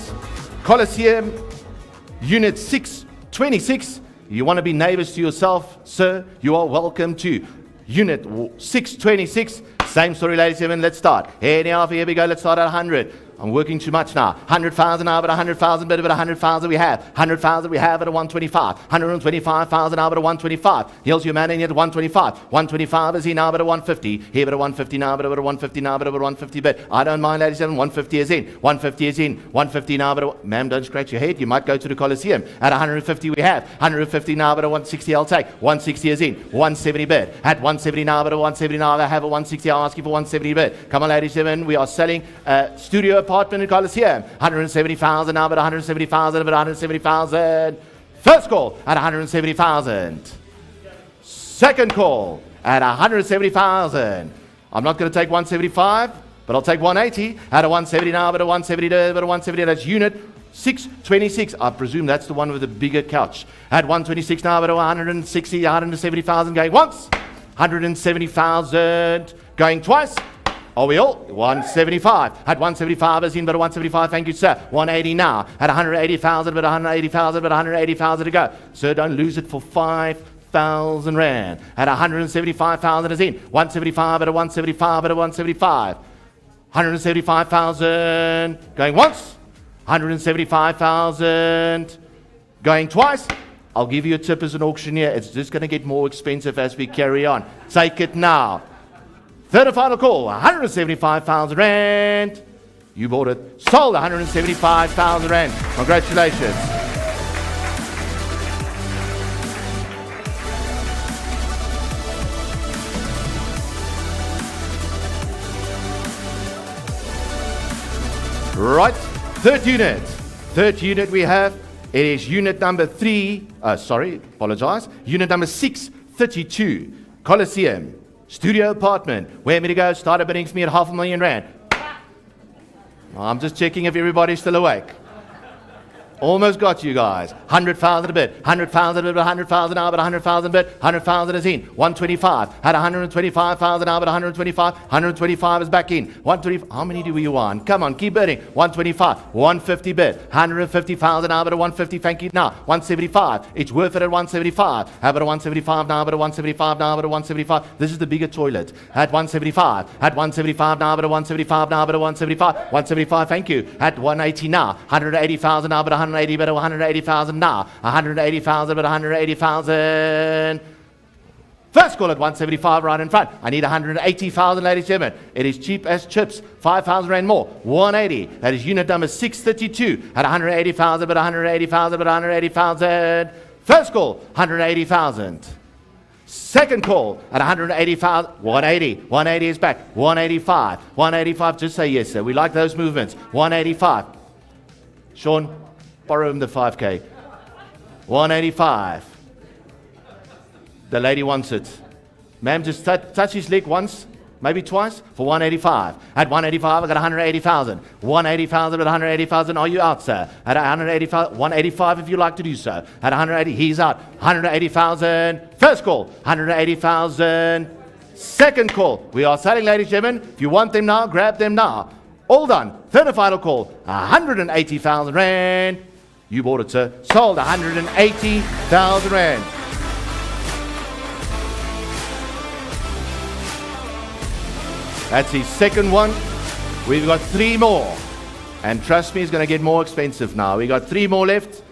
Colosseum, unit 626. You want to be neighbors to yourself, sir? You are welcome to unit 626. Same story, ladies and gentlemen. Let's start. Here we go. Let's start at 100. I'm working too much now. 100,000 now, but 100,000, but 100,000 we have. 100,000 we have at a 125. 125,000 now, but a 125. Here's your man in here at 125. 125 is he now, but a 150. Here, but a 150 now, but a 150 now, but a 150 bit. I don't mind, ladies and gentlemen. 150 is in. 150 is in. 150 now, but a... Ma'am, don't scratch your head. You might go to the Colosseum. At 150 we have. 150 now, but a 160 I'll take. 160 is in. 170 bid. At 170 now, but a 170 now, I have a 160. I'll ask you for 170 bid. Come on, ladies and gentlemen. We are selling studio apartment in Colosseum. 170,000 now, but 170,000, but 170,000. First call at 170,000. Second call at 170,000. I'm not going to take 175, but I'll take 180 at a 170 now, but a 170, but a 170. That's unit 626. I presume that's the one with the bigger couch. At 126 now, but a 160, 170,000 going once. 170,000 going twice. Are we all? 175. At 175 is in, but a 175, thank you, sir. 180 now. At 180,000, but 180,000, but 180,000 to go. Sir, don't lose it for 5,000 rand. At 175,000 is in. 175 at a 175 at a 175. 175,000 going once. 175,000 going twice. I'll give you a tip as an auctioneer. It's just going to get more expensive as we carry on. Take it now. Third and final call, 175,000 rand. You bought it. Sold 175,000 rand. Congratulations. Right, third unit. Third unit we have. It is unit number unit number 632, Colosseum. Studio apartment. Where me to go? Started bidding for me at 500,000 rand. I'm just checking if everybody's still awake. Almost got you guys. 100,000 a bit. 100,000 a bit. 100,000 now, but 100,000 a bit. 100,000 is in. 125. At 125,000 now, but 125. 125 is back in. 120. How many do we want? Come on, keep bidding. 125. 150 bid. 150,000 now, but a 150. Thank you now. 175. It's worth it at 175. How about a 175 now, but a 175 now, but a 175. This is the bigger toilet. At 175. At 175 now, but a 175 now, but a 175. 175. Thank you. At 180 now. 180,000 now, but 180, but 180,000 now. 180,000, but 180,000. First call at 175 right in front. I need 180,000, ladies and gentlemen. It is cheap as chips. 5,000 rand more. 180. That is unit number 632. At 180,000, but 180,000, but 180,000. First call, 180,000. Second call at 180,000. 180. 180 is back. 185. 185. Just say yes, sir. We like those movements. 185. Sean, borrow him the 5K. 185. The lady wants it. Ma'am, just touch his leg once, maybe twice, for 185. At 185, I got 180,000. 180,000 at 180,000. Are you out, sir? At 185, 185 if you like to do so. At 180, he's out. 180,000. First call, 180,000. Second call. We are selling, ladies and gentlemen. If you want them now, grab them now. All done. Third and final call, 180,000 rand. You bought it, sir. Sold 180,000 rand. That's his second one. We've got 3 more. And trust me, it's going to get more expensive now. We got 3 more left.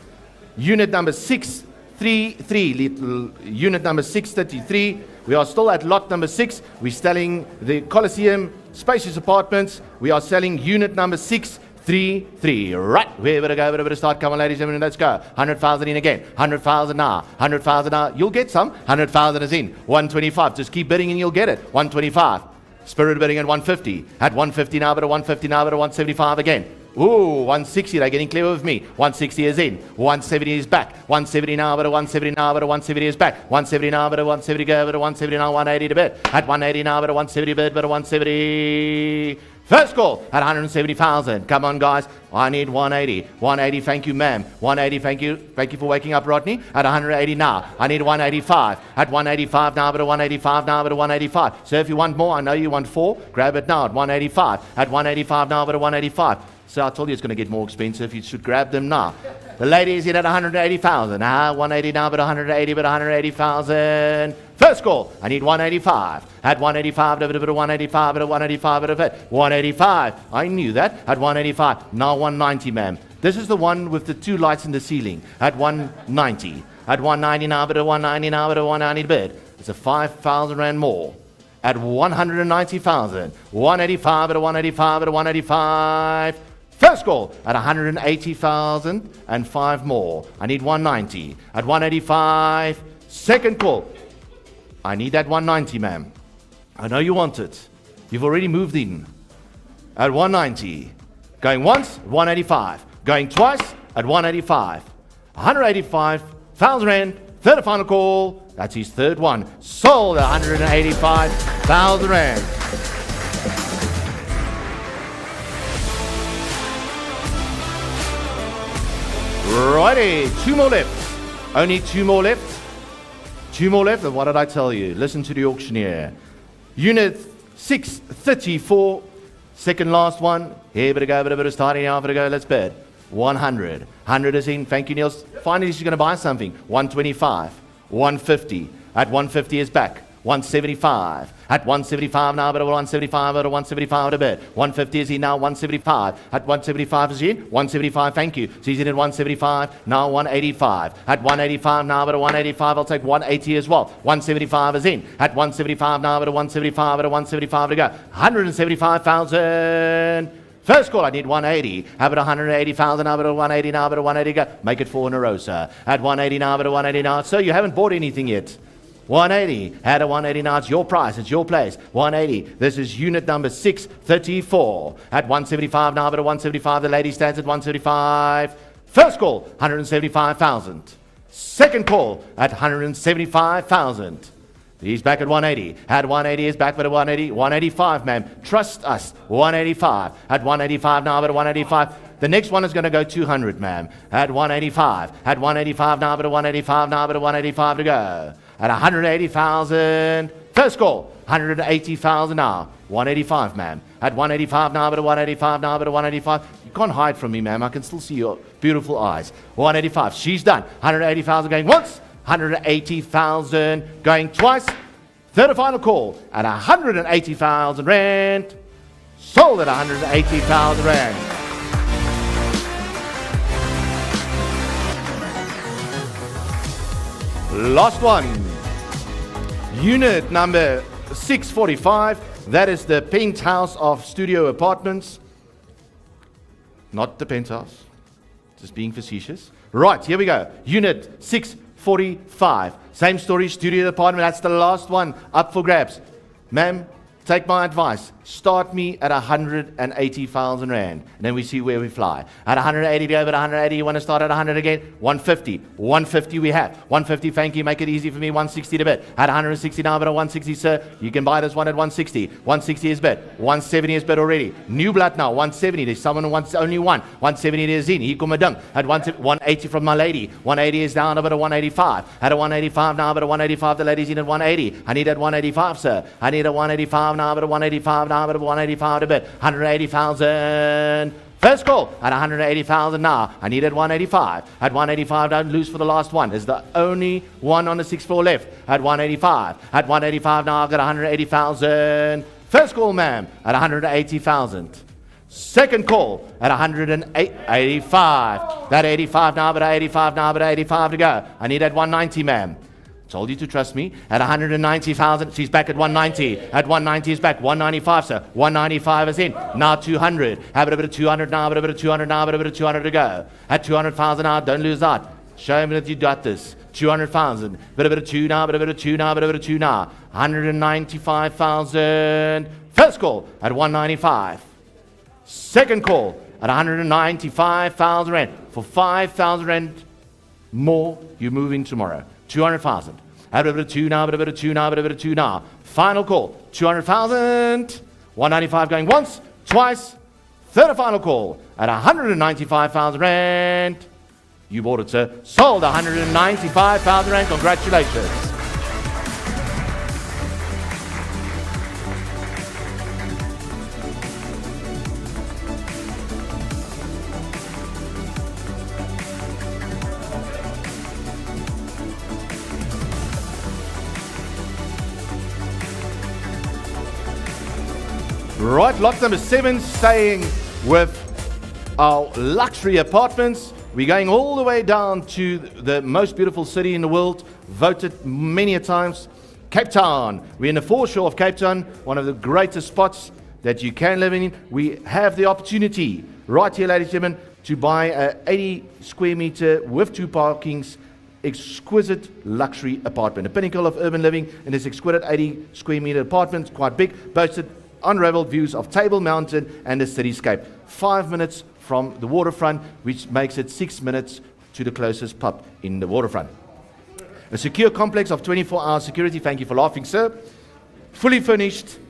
Unit number 633. Unit number 633. We are still at lot number 6. We're selling the Coliseum Spacious Apartments. We are selling unit number 633. Right, we better go, we better start. Come on, ladies and gentlemen, let's go. 100,000 in again. 100,000 now. 100,000 now. You'll get some. 100,000 is in. 125. Just keep bidding and you'll get it. 125. Spirit bidding at 150. At 150 now, but at 150 now, but at 175 again. Ooh, 160, they're getting clear with me. 160 is in. 170 is back. 170 now, but a 170 now, but a 170 is back. 170 now, but a 170 go, but a 170 now, 180 to bid. At 180 now, but a 170 bid, but a 170. First call at 170,000. Come on, guys. I need 180. 180, thank you, ma'am. 180, thank you. Thank you for waking up, Rodney. At 180 now. I need 185. At 185 now, but a 185 now, but a 185. So if you want more, I know you want 4. Grab it now at 185. At 185 now, but a 185. So I told you it's going to get more expensive. You should grab them now. The lady is in at 180,000. 180 now, but 180, but 180,000. First call. I need 185. At 185, but 185, but 185, but 185. I knew that. At 185. Now 190, ma'am. This is the one with the 2 lights in the ceiling. At 190. At 190 now, but 190 now, but 190 bid. It's a 5,000 rand more. At 190,000. 185, but 185, but 185. First call at 180,000 and 5 more. I need 190. At 185. Second call. I need that 190, ma'am. I know you want it. You've already moved in. At 190. Going once, 185. Going twice, at 185. 185,000 rand. Third and final call. That's his third one. Sold at 185,000 rand. Righty, 2 more left. Only 2 more left. 2 more left. And what did I tell you? Listen to the auctioneer. Unit 634. Second last one. Here, better go, better starting now, better go. Let's bid. 100. 100 is in. Thank you, Niels. Finally, she's going to buy something. 125. 150. At 150 is back. 175. At 175 now, but 175, but 175 a bit. 150 is in now, 175. At 175 is in, 175, thank you. So he's in at 175, now 185. At 185 now, but 185, I'll take 180 as well. 175 is in. At 175 now, but 175, but 175 to go. 175,000. First call, I need 180. How about 180,000? How about 180 now? How about 180 go? Make it 4 in a row, sir. At 180 now, but 180 now. So you haven't bought anything yet. 180. At a 180 now, it's your price, it's your place. 180. This is unit number 634. At 175 now, but at 175, the lady stands at 175. First call, 175,000. Second call at 175,000. He's back at 180. At 180 is back, but at 180. 185, ma'am. Trust us. 185. At 185 now, but at 185. The next one is going to go 200, ma'am. At 185. At 185 now, but at 185 now, but at 185 to go. At 180,000. First call. 180,000 now. 185, ma'am. At 185 now, but at 185 now, but at 185. You can't hide from me, ma'am. I can still see your beautiful eyes. 185. She's done. 180,000 going once. 180,000 going twice. Third and final call at 180,000 rand. Sold at 180,000 rand. Last one. Unit number 645. That is the penthouse of studio apartments. Not the penthouse. Just being facetious. Right, here we go. Unit 645. Same story, studio apartment. That's the last one up for grabs. Ma'am, take my advice. Start me at 180,000 rand. And then we see where we fly. At 180, go at 180. You want to start at 100 again? 150. 150 we have. 150, thank you. Make it easy for me. 160 to bid. At 160 now, but at 160, sir. You can buy this one at 160. 160 is bid. 170 is bid already. New blood now. 170. There's someone who wants only one. 170 is in. He come a dunk. At 180 from my lady. 180 is down about a 185. At a 185 now, but a 185. The lady's in at 180. I need at 185, sir. I need a 185 now, but a 185 now, but a 185 to bid. 180,000. First call at 180,000 now. I need at 185. At 185, don't lose for the last one. It's the only one on the 6th floor left. At 185. At 185 now, I've got 180,000. First call, ma'am, at 180,000. Second call at 185. That 85 now, but 85 now, but 85 to go. I need at 190, ma'am. Told you to trust me. At 190,000, she's back at 190. At 190 is back. 195, sir. 195 is in. Now 200. Have it a bit of 200 now, a bit of 200 now, a bit of 200 to go. At 200,000 now, don't lose that. Show him that you got this. 200,000. Bit of 2 now, bit of 2 now, bit of 2 now. 195,000. First call at 195. Second call at 195,000 rand. For 5,000 rand more, you're moving tomorrow. 200,000. Have a bit of 2 now, bit of 2 now, bit of 2 now. Final call. 200,000. 195 going once, twice. Third and final call at 195,000 rand. You bought it, sir. Sold 195,000 rand. Congratulations. Right, lot number 7, staying with our luxury apartments. We're going all the way down to the most beautiful city in the world, voted many a times, Cape Town. We're in the foreshore of Cape Town, one of the greatest spots that you can live in. We have the opportunity, right here, ladies and gentlemen, to buy a 80 square meter with 2 parkings, exquisite luxury apartment. The pinnacle of urban living in this exquisite 80 square meter apartment, quite big, boasted unrivaled views of Table Mountain and the cityscape. 5 minutes from the waterfront, which makes it 6 minutes to the closest pub in the waterfront. A secure complex of 24-hour security. Thank you for laughing, sir. Fully furnished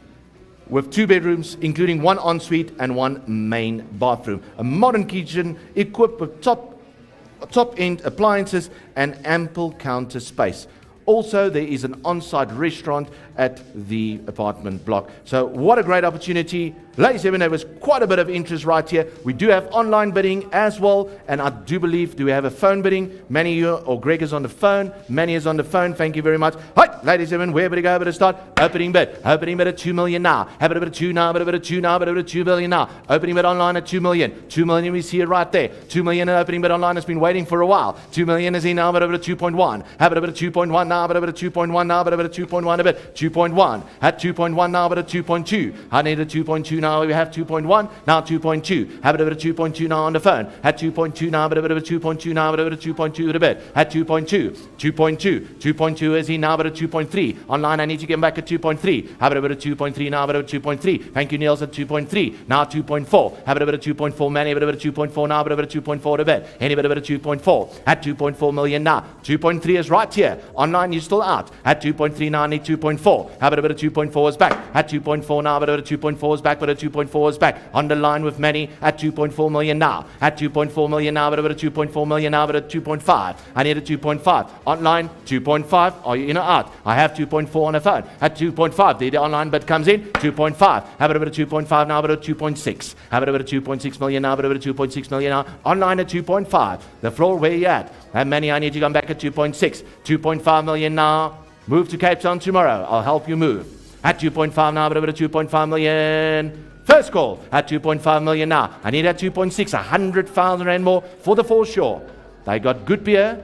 with 2 bedrooms, including 1 ensuite and 1 main bathroom. A modern kitchen equipped with top-end appliances and ample counter space. Also, there is an on-site restaurant at the apartment block. So what a great opportunity. Ladies and gentlemen, there was quite a bit of interest right here. We do have online bidding as well, and I do believe, do we have a phone bidding? Manny, you or Greg is on the phone. Manny is on the phone. Thank you very much. Hi, ladies and gentlemen, where would it go? Better start. Opening bid. Opening bid at 2 million now. Have it a bit of 2 now, a bit of 2 now, a bit of 2 billion now. Opening bid online at 2 million. 2 million, we see it right there. 2 million in opening bid online has been waiting for a while. 2 million is in now, but a bit of 2.1. Have it a bit of 2.1 now, but a bit of 2.1 now, but a bit of 2.1 a bit. 2.1. At 2.1 now, but a 2.2. I need a 2.2 now. We have 2.1. Now 2.2. Have a bit of 2.2 now on the phone. At 2.2 now, but a bit of 2.2 now, but a bit of 2.2 at a bit. At 2.2. 2.2. 2.2 is in now, but a 2.3. Online, I need to get back at 2.3. Have a bit of 2.3 now, but a 2.3. Thank you, Niels, at 2.3. Now 2.4. Have a bit of 2.4. Manny, a bit of 2.4 now, but a bit of 2.4 at a bit. Any bit of 2.4. At 2.4 million now. 2.3 is right here. Online, you're still out. At 2.3 now, I need 2.4. Have a bit of 2.4 is back. At 2.4 now, but a 2.4 is back, but a 2.4 is back. On the line with Manny at 2.4 million now. At 2.4 million now, but a 2.4 million now, but a 2.5. I need a 2.5. Online, 2.5. Are you in or out? I have 2.4 on the phone. At 2.5, the online bid comes in. 2.5. Have a bit of 2.5 now, but a 2.6. Have a bit of 2.6 million now, but a 2.6 million now. Online at 2.5. The floor where you at? And Manny, I need to come back at 2.6. 2.5 million now. Move to Cape Town tomorrow. I'll help you move. At 2.5 now, but a 2.5 million. First call at 2.5 million now. I need at 2.6, 100,000 rand more for the foreshore. They got good beer,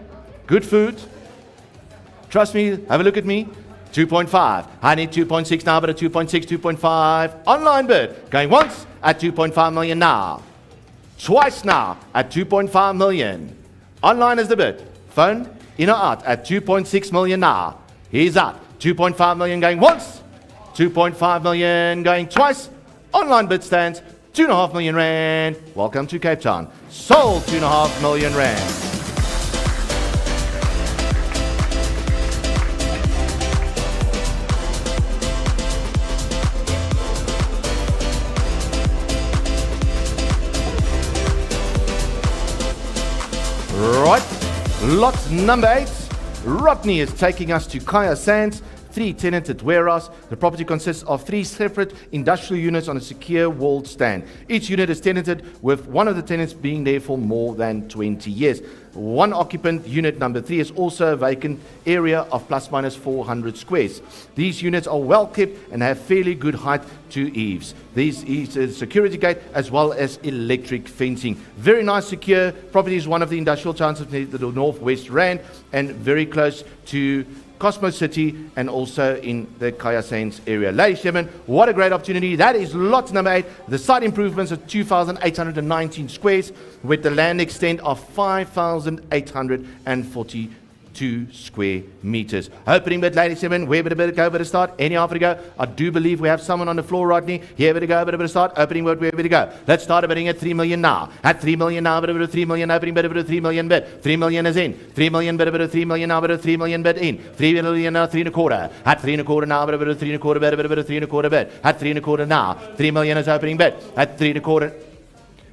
good food. Trust me, have a look at me. 2.5. I need 2.6 now, but a 2.6, 2.5. Online bid. Going once at 2.5 million now. Twice now at 2.5 million. Online is the bid. Phone, in or out at 2.6 million now. He's out. 2.5 million going once. 2.5 million going twice. Online bid stands 2.5 million rand. Welcome to Cape Town. Sold 2.5 million rand. Right. Lot number 8. Rodney is taking us to Kaya Sands. 3 tenanted warehouse. The property consists of 3 separate industrial units on a secure walled stand. Each unit is tenanted, with one of the tenants being there for more than 20 years. One occupant, unit number 3, is also a vacant area of plus minus 400 squares. These units are well kept and have fairly good height to eaves. These is a security gate as well as electric fencing. Very nice, secure property. Is one of the industrial towns of the northwest Rand and very close to Cosmo City, and also in the Kaya Sands area. Ladies and gentlemen, what a great opportunity. That is lot number 8. The site improvements of 2,819 squares with the land extent of 5,842 square meters. Opening bid, ladies and gentlemen, where bit go, bit of start, any half to go. I do believe we have someone on the floor, Rodney. Here bit to go, bit of start, opening bid, where bit to go. Let's start a bidding at 3 million now. At 3 million now, bit of 3 million, opening bid of 3 million bid. 3 million is in. 3 million bid of 3 million now, bit of 3 million bid in. 3 million now, 3 and a quarter. At 3 and a quarter now, bit of 3 and a quarter bid, bit of 3 and a quarter bid. At 3 and a quarter now. 3 million is opening bid. At 3 and a quarter.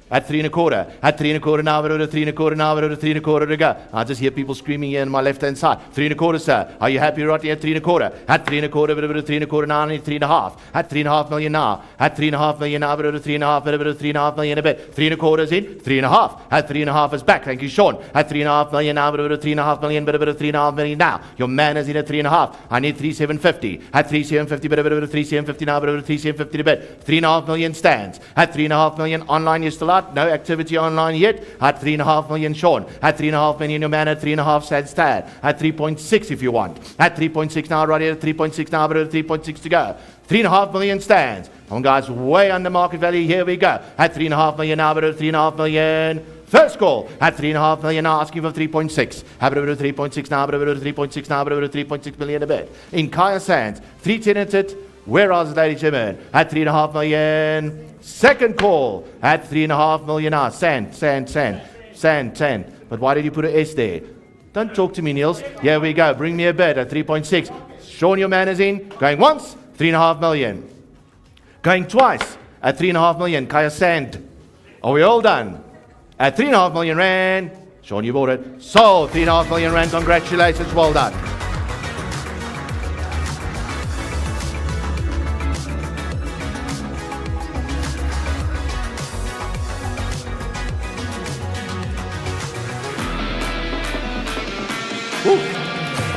At 3 and a quarter. At 3 and a quarter now, but over 3 and a quarter now, but over 3 and a quarter to go. I just hear people screaming here on my left-hand side. 3 and a quarter, sir. Are you happy right here at 3 and a quarter? At 3 and a quarter, but over 3 and a quarter now, and 3 and a half. At 3.5 million now. At 3.5 million now, but over 3.5, but over 3.5 million a bit. 3 and a quarter is in. 3.5. At 3.5 is back. Thank you, Sean. At 3.5 million now, but over 3.5 million, but over 3.5 million now. Your man is in at 3.5. I need 3,750. At 3,750, but over 3,750 now, but over 3,750 a bit. 3.5 million stands. At 3.5 million online, you're still out. No activity online yet. At 3.5 million, Sean. At 3.5 million, your man at 3.5 stands stand. At 3.6 if you want. At 3.6 now, right here at 3.6 now, but at 3.6 to go. 3.5 million stands. Come on, guys, way under market value. Here we go. At 3.5 million now, but at 3.5 million. First call at 3.5 million now, asking for 3.6. Have it over 3.6 now, but over 3.6 now, but over 3.6 million a bit. In Kaya Sands, 3 tenanted. Where are the ladies and gentlemen? At 3.5 million. Second call at 3.5 million now. Sand. But why did you put an S there? Don't talk to me, Niels. Here we go. Bring me a bid at 3.6. Sean, your man is in. Going once, 3.5 million. Going twice at 3.5 million. Kaya Sand. Are we all done? At 3.5 million rand. Sean, you bought it. Sold. 3.5 million rand. Congratulations. Well done.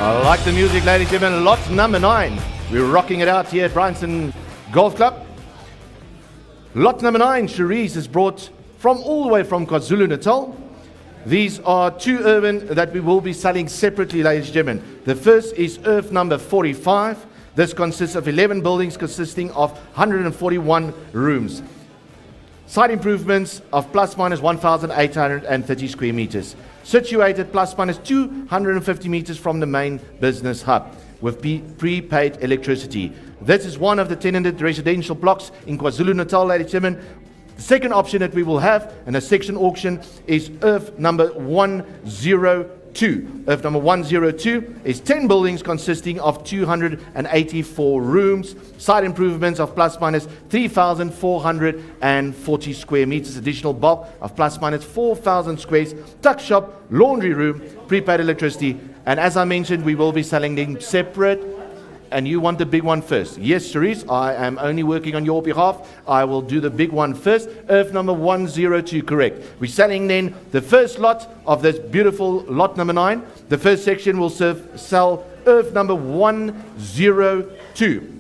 I like the music, ladies and gentlemen. Lot number 9. We're rocking it out here at Bryanston Golf Club. Lot number 9, Cherise is brought from all the way from KwaZulu-Natal. These are 2 urban that we will be selling separately, ladies and gentlemen. The first is Earth number 45. This consists of 11 buildings consisting of 141 rooms. Site improvements of plus minus 1,830 square meters. Situated plus minus 250 meters from the main business hub with prepaid electricity. This is one of the tenanted residential blocks in KwaZulu-Natal, ladies and gentlemen. The second option that we will have in a section auction is Earth number 102. Earth number 102 is 10 buildings consisting of 284 rooms. Site improvements of plus minus 3,440 square meters. Additional bulk of plus minus 4,000 squares. Tuck shop, laundry room, prepaid electricity. And as I mentioned, we will be selling them separate. And you want the big one first. Yes, Cherise, I am only working on your behalf. I will do the big one first. Earth number 102, correct. We're selling then the first lot of this beautiful lot number 9. The first section will sell Earth number 102.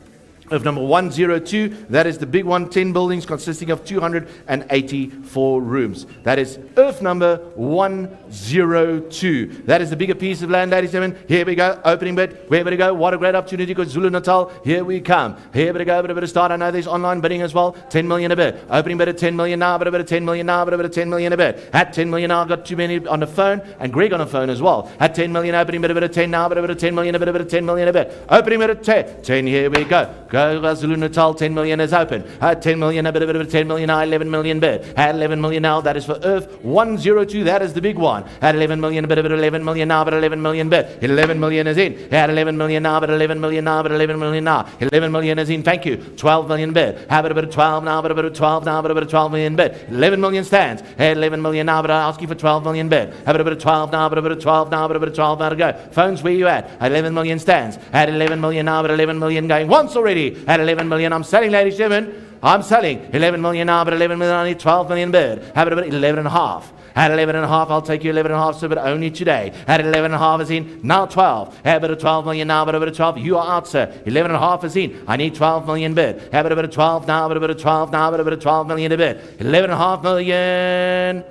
Earth number 102, that is the big one, 10 buildings consisting of 284 rooms. That is Earth number 102. That is the bigger piece of land, ladies and gentlemen. Here we go, opening bid. Where we go? What a great opportunity, KwaZulu-Natal. Here we come. Here we go, but a bit of start. I know there's online bidding as well. 10 million a bit. Opening bid at 10 million now, but a bit of 10 million now, but a bit of 10 million a bit. At 10 million now, I've got too many on the phone, and Greg on the phone as well. At 10 million, opening bid, a bit of 10 now, but a bit of 10 million, a bit of 10 million a bit. Opening bid at 10. 10, here we go. KwaZulu-Natal, 10 million is open. At 10 million, a bit of 10 million now, 11 million bid. At 11 million now, that is for Earth 102. That is the big one. At 11 million, a bit of 11 million now, but 11 million bid. 11 million is in. At 11 million now, but 11 million now, but 11 million now. 11 million is in. Thank you. 12 million bid. Have it a bit of 12 now, but a bit of 12 now, but a bit of 12 million bid. 11 million stands. At 11 million now, but I'm asking for 12 million bid. Have it a bit of 12 now, but a bit of 12 now, but a bit of 12 now to go. Phones, where you at? 11 million stands. At 11 million now, but 11 million going once already. At 11 million, I'm selling, ladies and gentlemen. I'm selling 11 million now, but 11 million, I need 12 million bid. Have it a bit 11 and a half. At 11 and a half, I'll take you 11 and a half, sir, but only today. At 11 and a half is in, now 12. Have it a 12 million now, but a bit of 12. You are out, sir. 11 and a half is in. I need 12 million bid. Have it a bit of 12 now, but a bit of 12 now, but a bit of 12 million a bid. 11 and a half million.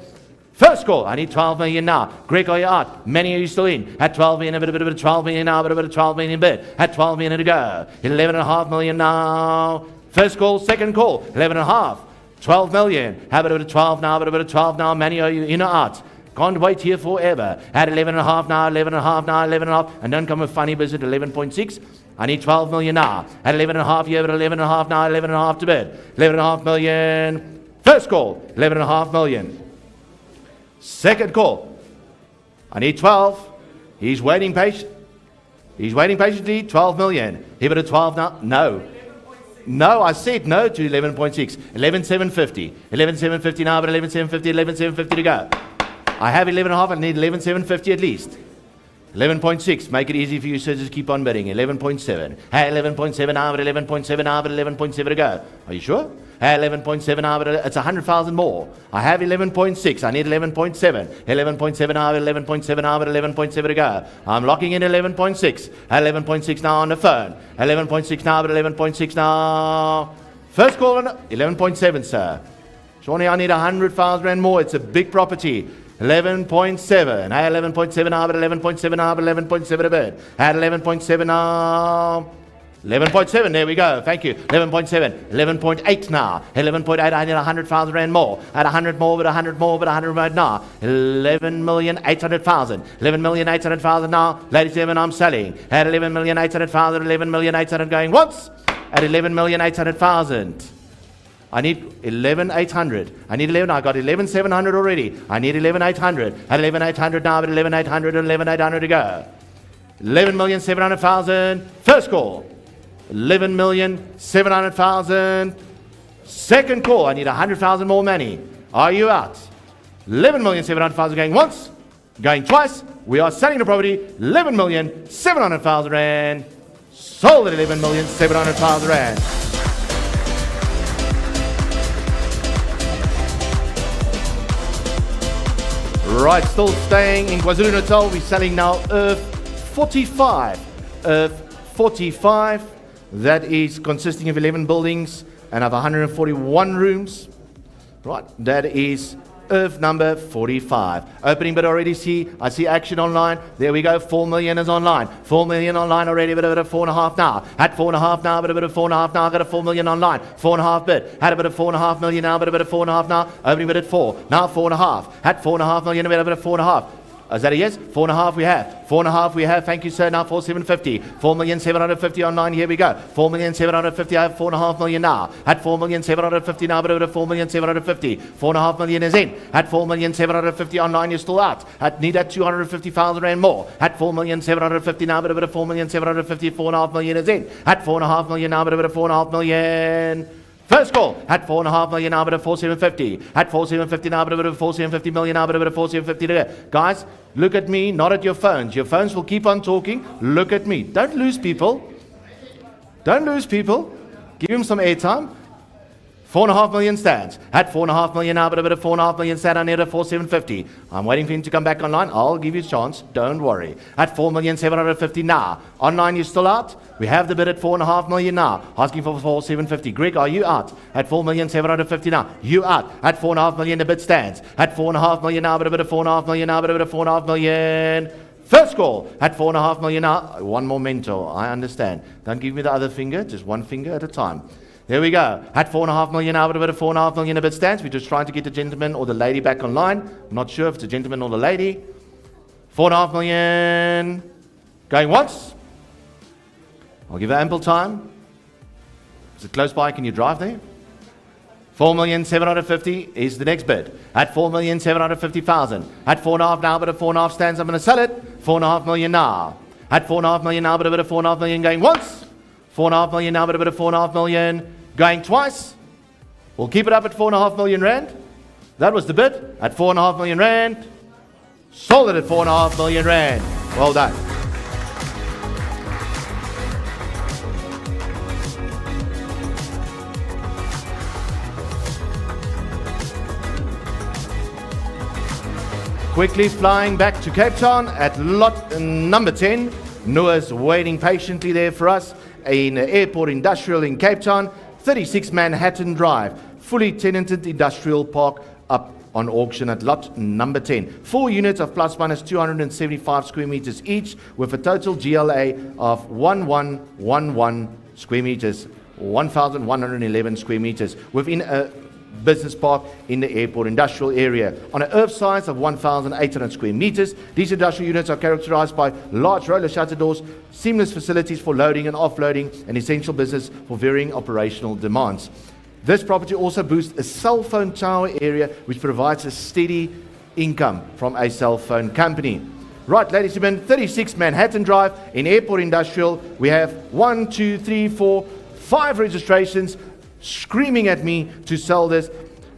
First call, I need 12 million now. Greg, are you out? Many are you still in? At 12 million, a bit of 12 million now, a bit of 12 million bid. At 12 million to go. 11.5 million now. First call, second call, 11.5. 12 million. Have a bit of 12 now, a bit of 12 now. Many are you in or out? Can't wait here forever. At 11.5 now, 11.5 now, 11.5. And don't come with funny bids at 11.6. I need 12 million now. At 11.5, you have it 11.5 now, 11.5 to bid. 11.5 million. First call, 11.5 million. Second call. I need 12. He's waiting patient. He's waiting patiently. 12 million. Give it a 12 now. No. No, I said no to 11.6. 11.750. 11.750 now, but 11.750, 11.750 to go. I have 11.5. I need 11.750 at least. 11.6. Make it easy for you, so just keep on bidding. 11.7. Hey, 11.7 now, but 11.7 now, but 11.7 to go. Are you sure? Hey, 11.7 now, but it's 100,000 more. I have 11.6. I need 11.7. 11.7 now, but 11.7 now, but 11.7 to go. I'm locking in 11.6. 11.6 now on the phone. 11.6 now, but 11.6 now. First call on 11.7, sir. Shawnee, I need 100,000 rand more. It's a big property. 11.7. Hey, 11.7 now, but 11.7 now, but 11.7 a bit. At 11.7 now. 11.7, there we go, thank you. 11.7, 11.8 now. 11.8, I need 100,000 rand more. At 100 more, but 100 more, but 100 more now. 11,800,000. 11,800,000 now. Ladies and gentlemen, I'm selling. At 11,800,000, 11,800 going once. At 11,800,000. I need 11,800. I need 11. I got 11,700 already. I need 11,800. At 11,800 now, but 11,800 and 11,800 to go. 11,700,000. First call. 11,700,000. Second call. I need 100,000 more money. Are you out? 11,700,000 going once, going twice. We are selling the property. 11,700,000 rand. Sold at 11,700,000 rand. Right, still staying in KwaZulu-Natal. We're selling now Earth 45. Earth 45. That is consisting of 11 buildings and of 141 rooms. Right, that is Earth number 45. Opening bid already. I see action online. There we go. 4 million is online. 4 million online already. Bit of 4.5 now. At 4.5 now. Bit of 4.5 now. Got a 4 million online. 4.5 bid. Had a bit of 4.5 million now. Bit of 4.5 now. Opening bid at 4. Now 4.5. At 4.5 million. A bit of 4.5. Is that a yes? 4.5 we have. 4.5 we have. Thank you, sir. Now 4,750. 4,750 online. Here we go. 4,750. I have 4.5 million now. At 4,750 now, but over 4,750. 4.5 million is in. At 4,750 online, you're still out. At need at 250,000 rand more. At 4,750 now, but over 4,750. 4.5 million is in. At 4.5 million now, but over 4.5 million. First call at 4.5 million now, but at 4,750. At 4,750 now, but at 4,750 million now, but at 4,750. Guys, look at me, not at your phones. Your phones will keep on talking. Look at me. Don't lose people. Don't lose people. Give him some airtime. 4.5 million stands. At 4.5 million now, but a bit of 4.5 million stand on here at 4,750. I'm waiting for him to come back online. I'll give you a chance. Don't worry. At 4,750 now. Online, you still out? We have the bid at 4.5 million now. Asking for 4,750. Greg, are you out? At 4,750 now. You out? At 4.5 million, the bid stands. At 4.5 million now, but a bit of 4.5 million now, but a bit of 4.5 million. First call at 4.5 million now. One memento. I understand. Don't give me the other finger. Just one finger at a time. There we go. At 4.5 million now, but a bit of 4.5 million a bit stands. We're just trying to get the gentleman or the lady back online. I'm not sure if it's a gentleman or the lady. 4.5 million. Going once. I'll give it ample time. Is it close by? Can you drive there? 4,750,000 is the next bid. At 4,750,000. At 4.5 now, but a 4.5 stands. I'm going to sell it. 4.5 million now. At 4.5 million now, but a bit of 4.5 million going once. 4.5 million now, but a bit of 4.5 million going twice. We'll keep it up at 4.5 million rand. That was the bid at 4.5 million rand. Sold it at 4.5 million rand. Well done. Quickly flying back to Cape Town at lot number 10. Noah's waiting patiently there for us in Airport Industrial in Cape Town. 36 Manhattan Drive. Fully tenanted industrial park up on auction at lot number 10. 4 units of plus minus 275 square meters each, with a total GLA of 1111 square meters, 1,111 square meters, within a business park in the airport industrial area. On an earth size of 1,800 square meters, these industrial units are characterized by large roller shutter doors, seamless facilities for loading and offloading, and essential business for varying operational demands. This property also boasts a cell phone tower area, which provides a steady income from a cell phone company. Right, ladies and gentlemen, 36 Manhattan Drive in Airport Industrial. We have 1, 2, 3, 4, 5 registrations screaming at me to sell this.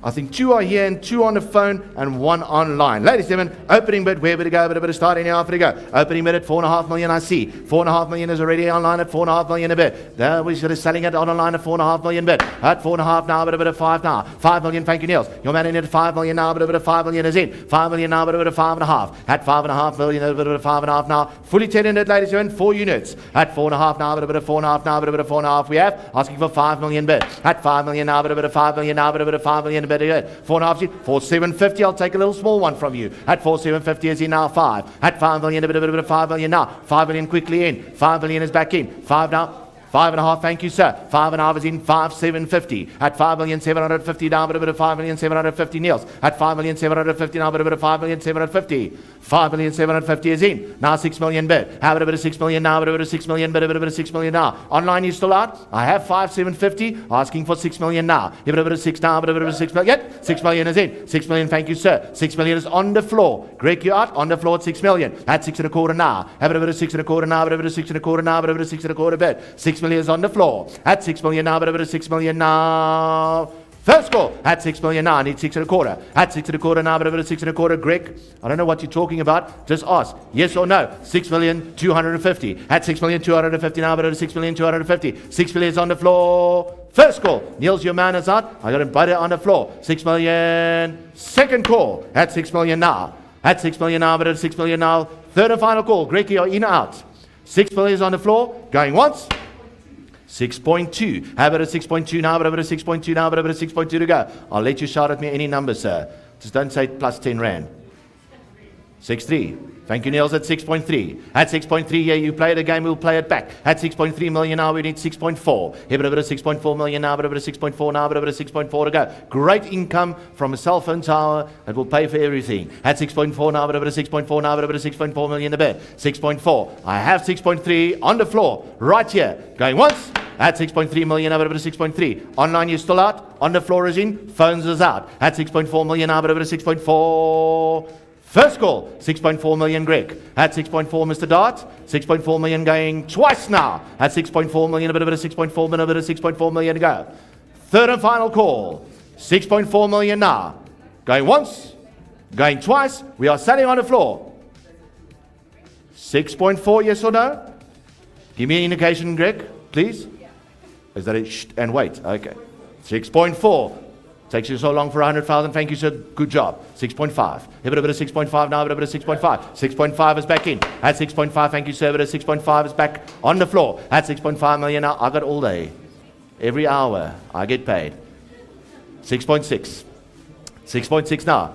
I think 2 are here and 2 on the phone and 1 online. Ladies and gentlemen, opening bid, where would it go? But a bit of start, any half to go. Opening bid at 4.5 million, I see. 4.5 million is already online at 4.5 million a bid. There we should have selling it online at 4.5 million bid. At 4.5 now, but a bit of 5 now. 5 million, thank you, Niels. Your man in at 5 million now, but a bit of 5 million is in. 5 million now, but a bit of 5.5. At 5.5 million, a bit of 5.5 now. Fully tenanted, ladies and gentlemen, 4 units. At 4.5 now, but a bit of 4.5 now, but a bit of 4.5 we have. Asking for 5 million bid. At 5 million now, but a bit of 5 million now, but a bit of 5 million a bid. 4.5. 4,750, I'll take a little small one from you. At 4,750 is in now 5. At 5 million, a bit of 5 million now. 5 million quickly in. 5 million is back in. 5 now. 5.5, thank you, sir. 5.5 is in 5,750. At 5,750 down, but a bit of 5,750 Niels. At 5,750 now, but a bit of 5,750. 5,750 is in. Now 6 million bid. How about a bit of 6 million now, but a bit of 6 million bid, a bit of 6 million now. Online, you still out? I have 5,750, asking for 6 million now. You have a bit of 6 now, but a bit of 6 million. 6 million is in. 6 million, thank you, sir. 6 million is on the floor. Greg, you out? On the floor at 6 million. At 6.25 now. Have a bit of 6.25 now, but a bit of 6.25 now, but a bit of 6.25 bid. 6 million is on the floor. At 6 million now, but a bit of 6 million now. First call at 6 million now. I need 6.25. At 6.25 now, but a bit of 6.25. Greg, I don't know what you're talking about. Just ask. Yes or no. 6,250,000. At 6,250,000 now, but a 6,250,000. 6 million is on the floor. First call. Niels, your man is out. I got him butter on the floor. 6 million. Second call at 6 million now. At 6 million now, but at 6 million now. Third and final call. Greg, you're in or out. 6 million is on the floor. Going once. 6.2. How about a 6.2 now? But a bit of 6.2 now, but a bit of 6.2 to go. I'll let you shout at me any number, sir. Just don't say plus 10 rand. 6.3. Thank you, Niels, at 6.3. At 6.3, yeah, you play the game, we'll play it back. At 6.3 million now, we need 6.4. Here, but a bit of 6.4 million now, but a bit of 6.4 now, but a bit of 6.4 to go. Great income from a cell phone tower that will pay for everything. At 6.4 now, but a bit of 6.4 now, but a bit of 6.4 million a bit. 6.4. I have 6.3 on the floor, right here. Going once. At 6.3 million, but a bit of 6.3. Online, you're still out. On the floor is in. Phones is out. At 6.4 million now, but a bit of 6.4. First call, 6.4 million, Greg. At 6.4, Mr. Dart. 6.4 million going twice now. At 6.4 million, a bit of 6.4 million, a bit of 6.4 million to go. Third and final call, 6.4 million now. Going once, going twice. We are selling on the floor. 6.4, yes or no? Give me an indication, Greg, please. Is that it? Shh, and wait. Okay. 6.4. Takes you so long for 100,000. Thank you, sir. Good job. 6.5. A bit of 6.5 now, but a bit of 6.5. 6.5 is back in. At 6.5, thank you, sir. But 6.5 is back on the floor. At 6.5 million now, I got all day. Every hour, I get paid. 6.6. 6.6 now.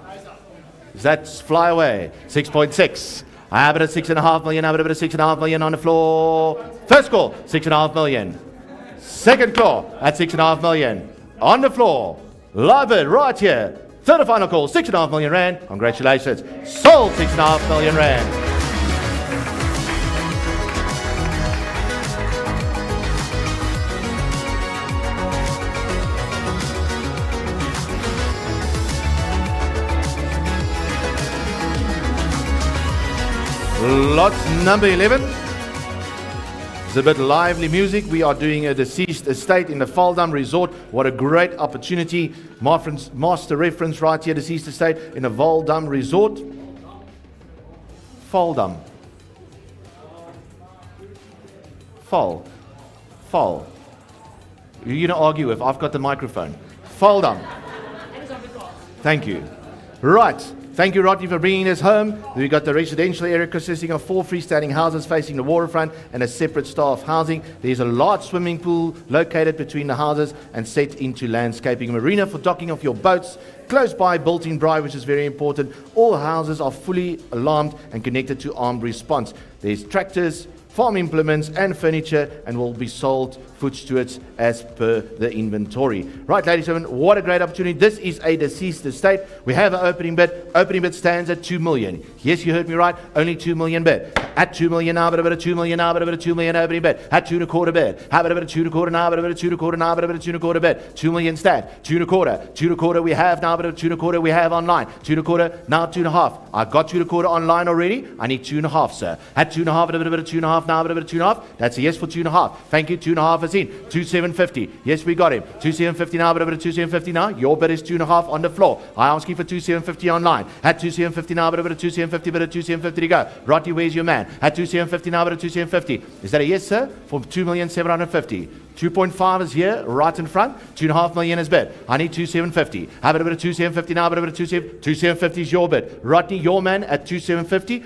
That's fly away. 6.6. I have it at 6.5 million. I have it at 6.5 million on the floor. First call, 6.5 million. Second call at 6.5 million. On the floor. Live it right here. Third and final call, 6.5 million rand. Congratulations. Sold 6.5 million rand. Lot number 11. It's a bit lively music. We are doing a deceased estate in the Valdam Resort. What a great opportunity. Master reference right here, deceased estate in the Valdam Resort. Valdam. Val. You're going to argue if I've got the microphone. Valdam. Thank you. Right. Thank you, Rodney, for bringing us home. We've got the residential area consisting of 4 freestanding houses facing the waterfront and a separate staff housing. There's a large swimming pool located between the houses and set into landscaping. Marina for docking of your boats. Close by built-in braai, which is very important. All houses are fully alarmed and connected to armed response. There's tractors, farm implements and furniture, and will be sold food stewards as per the inventory. Right, ladies and gentlemen, what a great opportunity. This is a deceased estate. We have an opening bid. Opening bid stands at 2 million. Yes, you heard me right. Only 2 million bid. At 2 million now, but a bit of 2 million now, but a bit of 2 million opening bid. At 2.25 bid. Have a bit of 2.25 now, but a bit of 2.25 now, but a bit of 2.25 bid. 2 million stand. 2.25. 2.25 we have now, but a 2.25 we have online. 2.25 now, 2.5. I got 2.25 online already. I need 2.5, sir. At 2.5, but a bit of 2.5 now, but a bit of 2.5. That's a yes for 2.5. Thank you. 2.5 is in. 2,750. Yes, we got him. 2,750 now, but a bit of 2,750 now. Your bid is 2.5 on the floor. I ask you for 2,750 online. At 2,750 now, but a bit of 2,750, but a 2,750 to go. Rodney, where's your man? At 2,750 now, but a 2,750. Is that a yes, sir? For 2,750. 2.5 is here, right in front. 2.5 million is bid. I need 2,750. Have a bit of 2,750 now, but a bit of 2,750 is your bid. Rodney, your man at 2,750.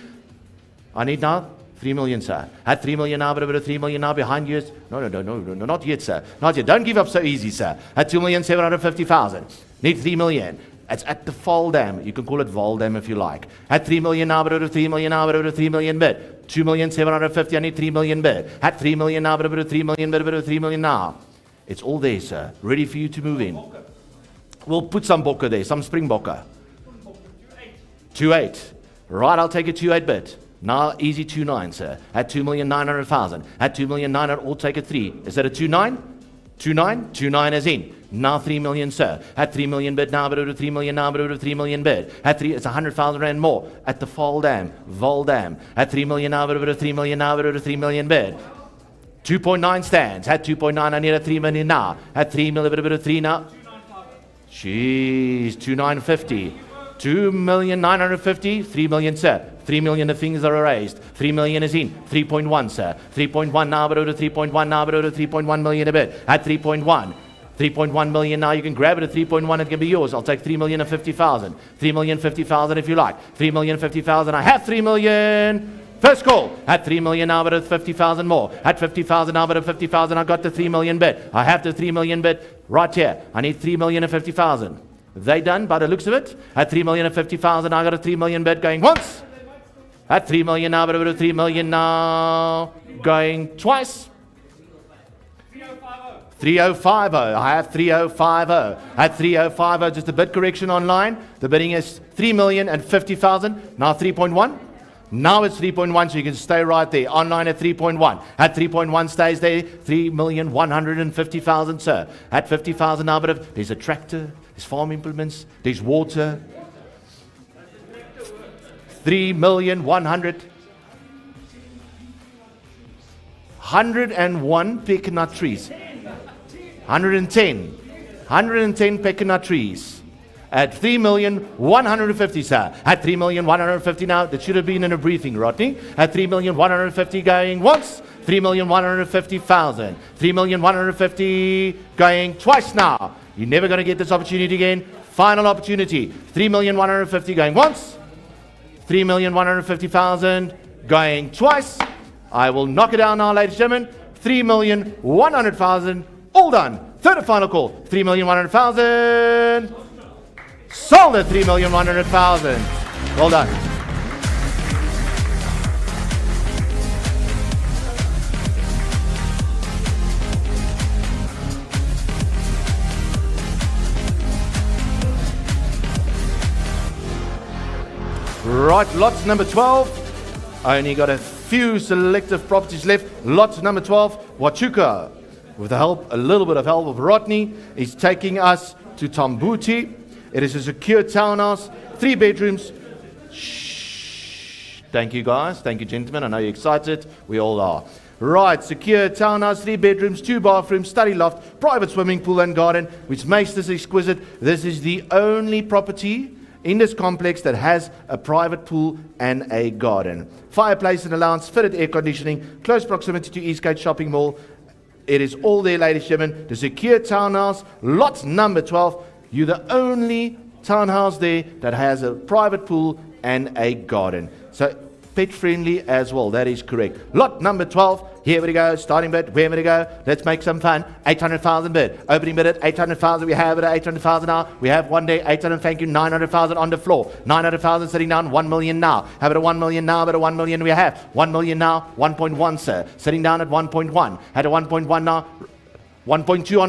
I need now 3 million, sir. At 3 million now, but a bit of 3 million now behind you. No, not yet, sir. Not yet. Don't give up so easy, sir. At 2,750,000. Need 3 million. It's at the Fall Dam. You can call it Val Dam if you like. At 3 million now, but a bit of 3 million now, but a bit of 3 million bid. 2,750,000. I need 3 million bid. At 3 million now, but a bit of 3 million bid, a bit of 3 million now. It's all there, sir. Ready for you to move in. We'll put some bokke there, some springbokke. 2.8. Right, I'll take a 2.8 bid. Now, easy 2.9, sir. At 2,900,000. At 2,900,000, we'll take a 3. Is that a 2.9? 2.9? 2.9 is in. Now 3 million, sir. At 3 million bid now, but over 3 million now, but over 3 million bid. At 3, it's 100,000 rand more. At the Fall Dam, Val Dam. At 3 million now, but over 3 million now, but over 3 million bid. 2.9 stands. At 2.9, I need a 3 million now. At 3 million, but over 3 now. Jeez, 2,950. 2,950,000, 3 million, sir. 3 million, the things are erased. 3 million is in. 3.1, sir. 3.1 now, but over 3.1 now, but over 3.1 million a bit. At 3.1. 3.1 million now, you can grab it at 3.1, it can be yours. I'll take 3,050,000. 3,050,000 if you like. 3,050,000, I have 3 million. First call. At 3 million now, but at 50,000 more. At 50,000 now, but at 50,000, I got the 3 million bid. I have the 3 million bid right here. I need 3,050,000. They done by the looks of it. At 3,050,000, I got a 3 million bid going once. At 3 million now, but a 3 million now going twice. 3050. I have 3050. At 3050, just a bid correction online. The bidding is 3,050,000. Now 3.1. Now it's 3.1, so you can stay right there. Online at 3.1. At 3.1 stays there. 3,150,000, sir. At 50,000 now, but there's a tractor, there's farm implements, there's water. 3,100,000. 101 pecana trees. 110 pecana trees. At 3,150,000, sir. At 3,150,000 now, that should have been in a briefing, Rodney. At 3,150,000 going once. 3,150,000. 3,150,000 going twice now. You're never going to get this opportunity again. Final opportunity. 3,150,000 going once. 3,150,000 going twice. I will knock it down now, ladies and gentlemen. 3,100,000. All done. Third and final call. 3,100,000. Sold at 3,100,000. Well done. Right, lots number 12. I only got a few selective properties left. Lots number 12, Wachuka. With a little bit of help of Rodney, is taking us to Tambuti. It is a secure townhouse, 3 bedrooms. Shh. Thank you, guys. Thank you, gentlemen. I know you're excited. We all are. Right, secure townhouse, 3 bedrooms, 2 bathrooms, study loft, private swimming pool and garden, which makes this exquisite. This is the only property in this complex that has a private pool and a garden. Fireplace and allowance, fitted air conditioning, close proximity to Eastgate Shopping Mall. It is all there, ladies and gentlemen. The secure townhouse, lot number 12. You're the only townhouse there that has a private pool and a garden. So pet friendly as well, that is correct. Lot number 12, here we go, starting bid, where we go, let's make some fun. 800,000 bid, opening bid at 800,000, we have it at 800,000 now, we have one day, 800, thank you, 900,000 on the floor, 900,000 sitting down, 1 million now, have it at 1 million now, but at 1 million we have, 1 million now, 1.1 sir, sitting down at 1.1, at a 1.1 now, 1.2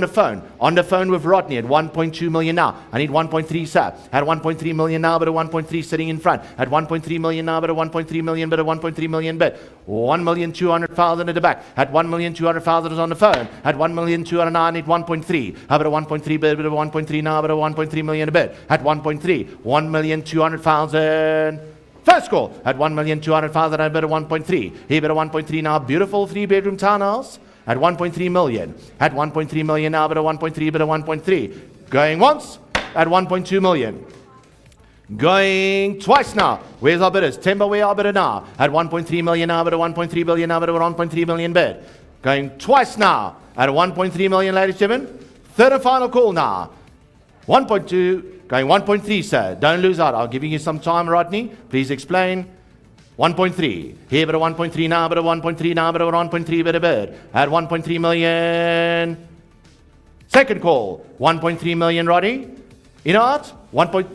on the phone with Rodney at 1.2 million now. I need 1.3 sir. At 1.3 million now, but at 1.3 sitting in front. At 1.3 million now, but at 1.3 million, but at 1.3 million bid. 1,200,000 at the back. At 1,200,000 is on the phone. At 1,209,000, I need 1.3. How about a 1.3 bid, but at 1.3 now, but at 1.3 million a bid. At 1.3, 1,200,000. First call at 1,200,000, I bid at 1.3. He bid at 1.3 now. Beautiful 3-bedroom townhouse. At 1.3 million. At 1.3 million now, but at 1.3, but at 1.3. Going once, at 1.2 million. Going twice now. Where's our bidders? Timber, where are bidder now? At 1.3 million now, but at 1.3 billion now, but at 1.3 million bid. Going twice now, at 1.3 million, ladies and gentlemen. Third and final call now. 1.2, going 1.3, sir. Don't lose out. I'm giving you some time, Rodney. Please explain. 1.3. Here, but a 1.3 now, but a 1.3 now, but a 1.3 bid a bid. At 1.3 million. Second call. 1.3 million, Roddy. You know what? 1.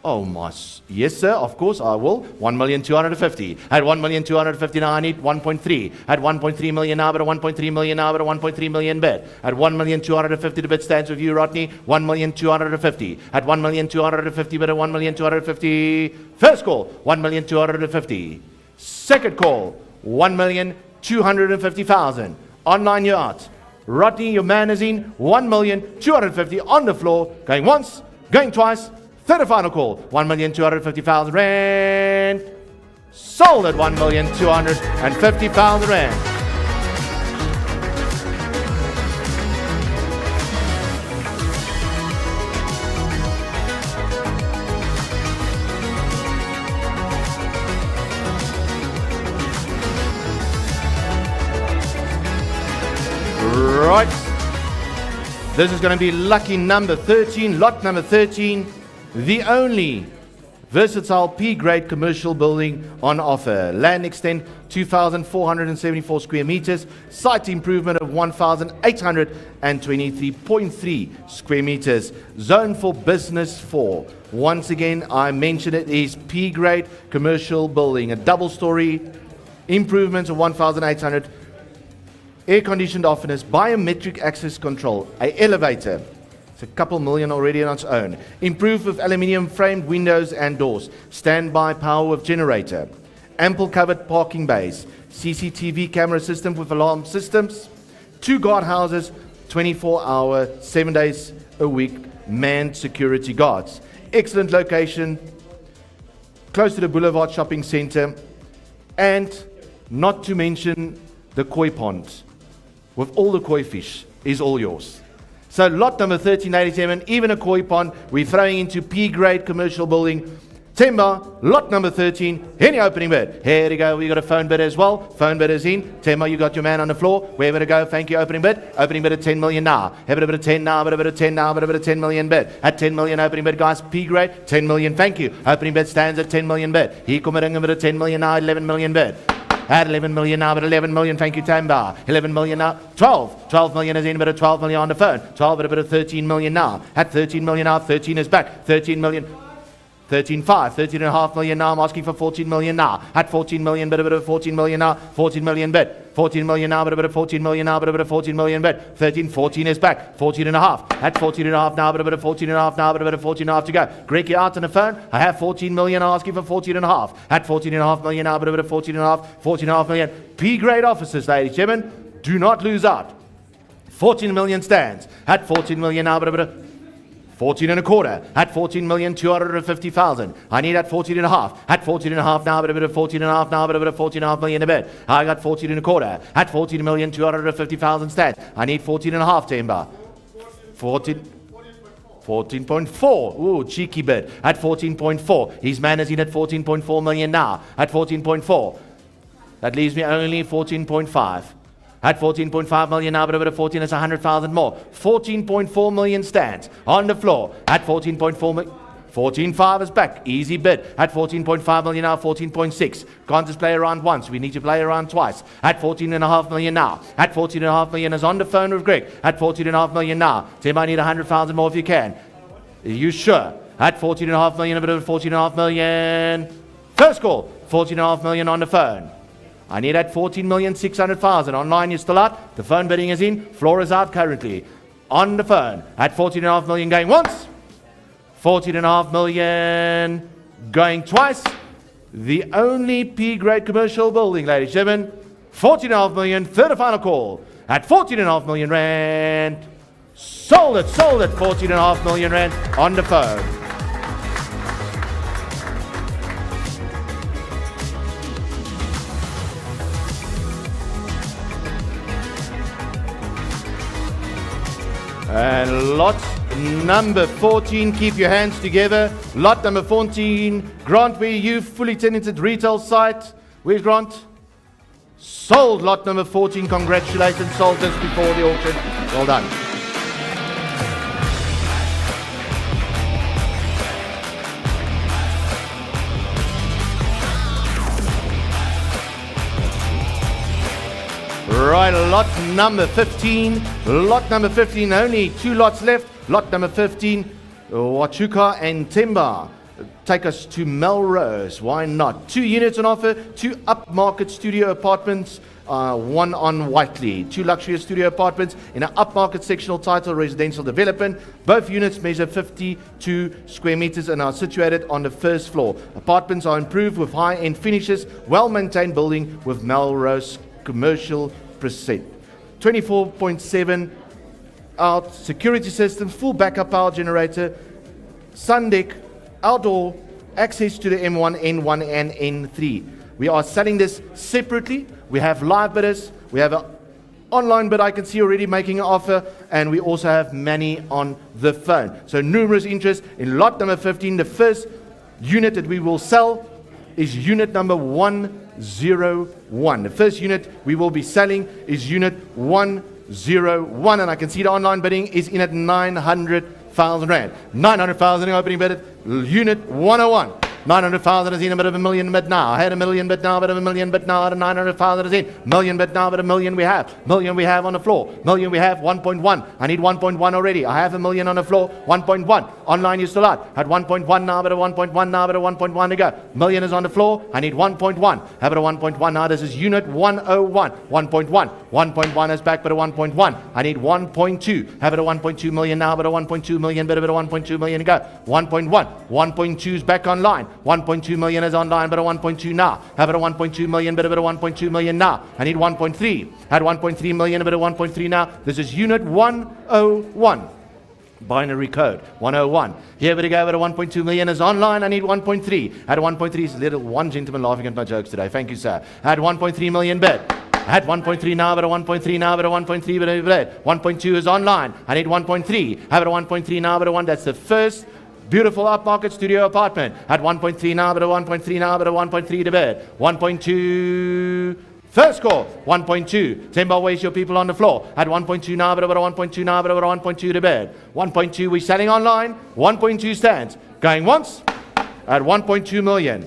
Oh, my. Yes, sir. Of course, I will. 1,250,000. At 1,250,000 now, I need 1.3. At 1.3 million now, but a 1.3 million now, but a 1.3 million bid. At 1,250,000, the bid stands with you, Rodney. 1,250,000. At 1,250,000, but a 1,250,000. First call, 1,250,000. Second call, 1,250,000. Online yards. Rodney, your man is in. 1,250,000 on the floor. Going once, going twice. Third and final call, 1,250,000 rand. Sold at 1,250,000 rand. Right. This is going to be lucky number 13, lot number 13. The only versatile P-grade commercial building on offer. Land extent 2,474 square meters. Site improvement of 1,823.3 square meters. Zone for business 4. Once again, I mentioned it is P-grade commercial building. A double-story, improvements of 1,800. Air-conditioned office, biometric access control, an elevator. It's a couple million already on its own. Improved with aluminium framed windows and doors. Standby power with generator. Ample covered parking bays. CCTV camera system with alarm systems. 2 guardhouses, 24-hour, 7 days a week, manned security guards. Excellent location, close to the Boulevard Shopping Center. And not to mention the koi pond with all the koi fish is all yours. So lot number 1387, even a koi pond, we're throwing into P-grade commercial building. Timber, lot number 13, any opening bid. Here we go, we got a phone bid as well. Phone bid is in. Timber, you got your man on the floor. Where would it go? Thank you, opening bid. Opening bid at 10 million now. Have it a bit of 10 now, but a bit of 10 now, but a bit of 10 million bid. At 10 million opening bid, guys, P-grade, 10 million, thank you. Opening bid stands at 10 million bid. Here come a bit of 10 million now, 11 million bid. At 11 million now, but 11 million, thank you, Tamba. 11 million now, 12. 12 million is in, but a 12 million on the phone. 12 at a bit of 13 million now. At 13 million now, 13 is back. 13 million, 13.5, 13.5 million now. I'm asking for 14 million now. At 14 million, but a bit of 14 million now. 14 million bid. 14 million now, but a bit of 14 million now, but a bit of 14 million bid. 13, 14 is back. 14.5. At 14.5 now, but a bit of 14.5 now, but a bit of 14.5 to go. Grecky out on the phone. I have 14 million. I'm asking for 14.5. At 14.5 million now, but a bit of 14.5. 14.5 million. P-grade officers, ladies and gentlemen. Do not lose out. 14 million stands. At 14 million now, but a bit of 14.25 at 14,250,000. I need at 14.5. At 14.5 now, but a bit of 14.5 now, but a bit of 14.5 million a bit. I got 14.25 at 14,250,000 stands. I need 14.5, Timber. 14.4. Ooh, cheeky bid. At 14.4. His man is in at 14.4 million now. At 14.4. That leaves me only 14.5. At 14.5 million now, but a bit of 14 is 100,000 more. 14.4 million stands on the floor. At 14.4 million. 14.5 is back. Easy bid. At 14.5 million now, 14.6. Can't just play around once. We need to play around twice. At 14.5 million now. At 14.5 million is on the phone with Greg. At 14.5 million now. Tim, I need 100,000 more if you can. Are you sure? At 14.5 million, a bit of 14.5 million. First call. 14.5 million on the phone. I need at 14,600,000. Online, you're still out. The phone bidding is in. Floor is out currently. On the phone. At 14.5 million going once. 14.5 million going twice. The only P-grade commercial building, ladies and gentlemen. 14.5 million, third and final call. At 14.5 million rand. Sold it, 14.5 million rand on the phone. And lot number 14, keep your hands together. Lot number 14, Grant, where you fully tenanted retail site. Where's Grant? Sold lot number 14, congratulations, sold just before the auction. Well done. Right, lot number 15. Lot number 15, only 2 lots left. Lot number 15, Wachuka and Timber. Take us to Melrose. Why not? 2 units on offer, 2 upmarket studio apartments, one on Whiteley. 2 luxurious studio apartments in an upmarket sectional title residential development. Both units measure 52 square meters and are situated on the first floor. Apartments are improved with high-end finishes, well-maintained building with Melrose commercial percent. 24.7 out security system, full backup power generator, sun deck, outdoor access to the M1, N1 and N3. We are selling this separately. We have live bidders. We have an online bid I can see already making an offer, and we also have many on the phone. So numerous interest in lot number 15. The first unit that we will sell is unit number 101. The first unit we will be selling is unit 101, and I can see the online bidding is in at 900,000 rand. 900,000 opening bid at unit 101. 900,000 is in, a bit of a million bid now. I had a million bid now, a bit of a million bid now, and 900,000 is in. Million bid now, but a million we have. Million we have on the floor. Million we have, 1.1. I need 1.1 already. I have a million on the floor, 1.1. Online you still out. At 1.1 now, but a 1.1 now, but a 1.1 to go. Million is on the floor. I need 1.1. Have it a 1.1 now. This is unit 101. 1.1. 1.1 is back, but a 1.1. I need 1.2. Have it a 1.2 million now, but a 1.2 million, but a 1.2 million to go. 1.1. 1.2 is back online. 1.2 million is online, but a 1.2 now. Have it a 1.2 million, but a 1.2 million now. I need 1.3. Had 1.3 million, but a 1.3 now. This is unit 101. Binary code 101. Here we go. At a 1.2 million is online. I need 1.3. At 1.3 is little one gentleman laughing at my jokes today. Thank you, sir. Had 1.3 million bid. At 1.3 now, but a 1.3 now, but a 1.3, but a 1.2 is online. I need 1.3. Have it a 1.3 now, but a 1. That's the first beautiful upmarket studio apartment. At 1.3 now, but a 1.3 now, but a 1.3 to bid. 1.2. First call, 1.2. Timber, where's your people on the floor? At 1.2 now, but a 1.2 now, but a 1.2 to bid. 1.2, we're selling online. 1.2 stands. Going once at 1.2 million.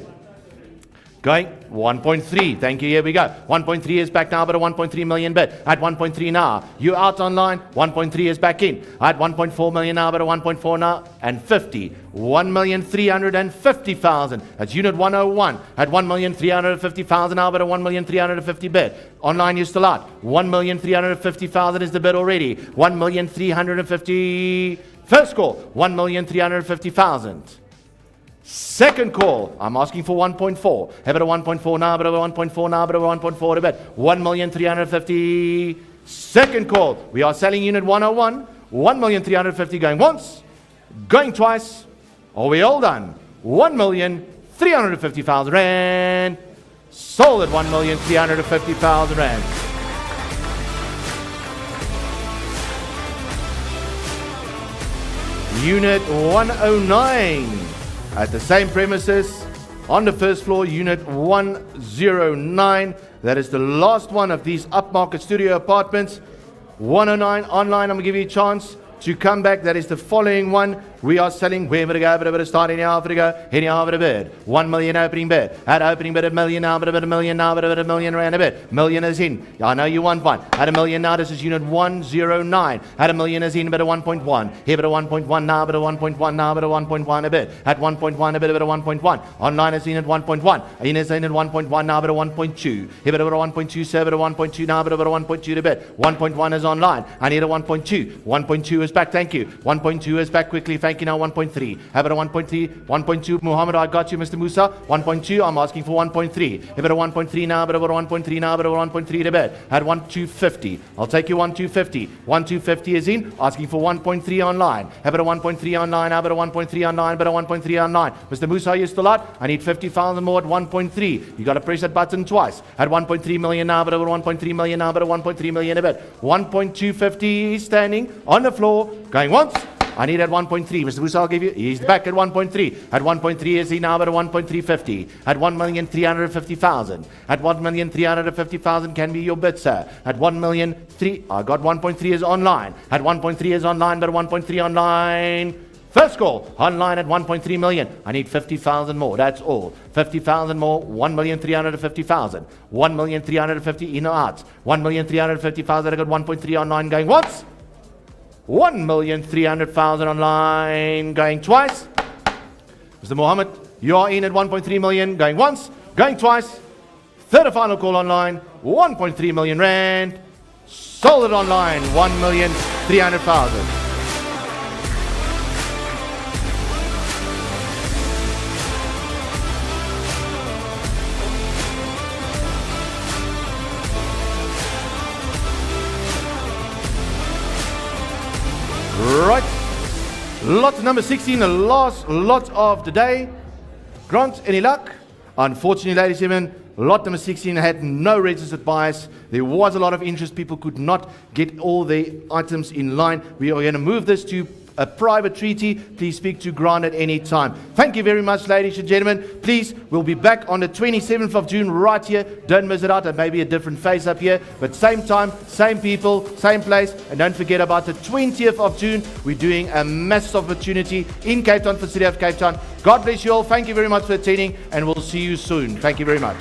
Going 1.3. Thank you. Here we go. 1.3 is back now, but a 1.3 million bid. At 1.3 now. You out online. 1.3 is back in. At 1.4 million now, but a 1.4 now. And 50. 1,350,000. That's unit 101. At 1,350,000 now, but a 1,350,000 bid. Online, you still out. 1,350,000 is the bid already. 1,350,000. First call. 1,350,000. Second call, I'm asking for 1.4. Have it a 1.4 now, but a 1.4 now, but a 1.4 to bet. 1,350,000. Second call, we are selling unit 101. 1,350,000 going once, going twice. Are we all done? 1,350,000 rand. Sold at 1,350,000 rand. Unit 109. At the same premises, on the first floor, unit 109. That is the last one of these upmarket studio apartments. 109 online, I'm going to give you a chance to come back. That is the following one. We are selling where we go, but starting now for to go, hitting over the bid. 1 million opening bid. At opening bid, a million now, but a million now, but a million rand a bid. Million is in. I know you want one. At a million now, this is unit 109. At a million is in, but a 1.1. Here, but a 1.1 now, but a 1.1 now, but a 1.1 a bit. At 1.1 a bit, but a 1.1. Online is in at 1.1. In is in at 1.1 now, but a 1.2. Here, but a 1.2, sir, but a 1.2 now, but a 1.2 a bit. 1.1 is online. I need a 1.2. 1.2 is back, thank you. 1.2 is back quickly, thank you. Now 1.3. Have it a 1.3. 1.2, Muhammad, I got you, Mr. Musa. 1.2, I'm asking for 1.3. Have it a 1.3 now, but a 1.3 now, but a 1.3 to bed. At 1.250. I'll take you 1.250. 1.250 is in, asking for 1.3 online. Have it a 1.3 online, have it a 1.3 online, but a 1.3 online. Mr. Musa, are you still out? I need 50,000 more at 1.3. You got to press that button twice. At 1.3 million now, but over 1.3 million now, but a 1.3 million a bit. 1.250 is standing on the floor, going once. I need at 1.3. Mr. Musa, I'll give you. He's back at 1.3. At 1.3 is he now, but at 1.350. At 1,350,000. At 1,350,000 can be your bid, sir. At 1,000,003. I got 1.3 is online. At 1.3 is online, but 1.3 online. First call, online at 1.3 million. I need 50,000 more, that's all. 50,000 more, 1,350,000. 1,350 in or out. 1,350,000, I got 1.3 online going once. 1,300,000 online going twice. Mr. Mohammed, you are in at 1.3 million going once, going twice. Third and final call online, 1.3 million rand. Sold it online, 1,300,000. Right, lot number 16, the last lot of the day. Grant, any luck? Unfortunately, ladies and gentlemen, lot number 16 had no registered buyers. There was a lot of interest. People could not get all the items in line. We are going to move this to a private treaty. Please speak to Grant at any time. Thank you very much, ladies and gentlemen. Please, we'll be back on the 27th of June right here. Don't miss it out. It may be a different face up here, but same time, same people, same place. And don't forget about the 20th of June. We're doing a massive opportunity in Cape Town for the City of Cape Town. God bless you all. Thank you very much for attending, and we'll see you soon. Thank you very much.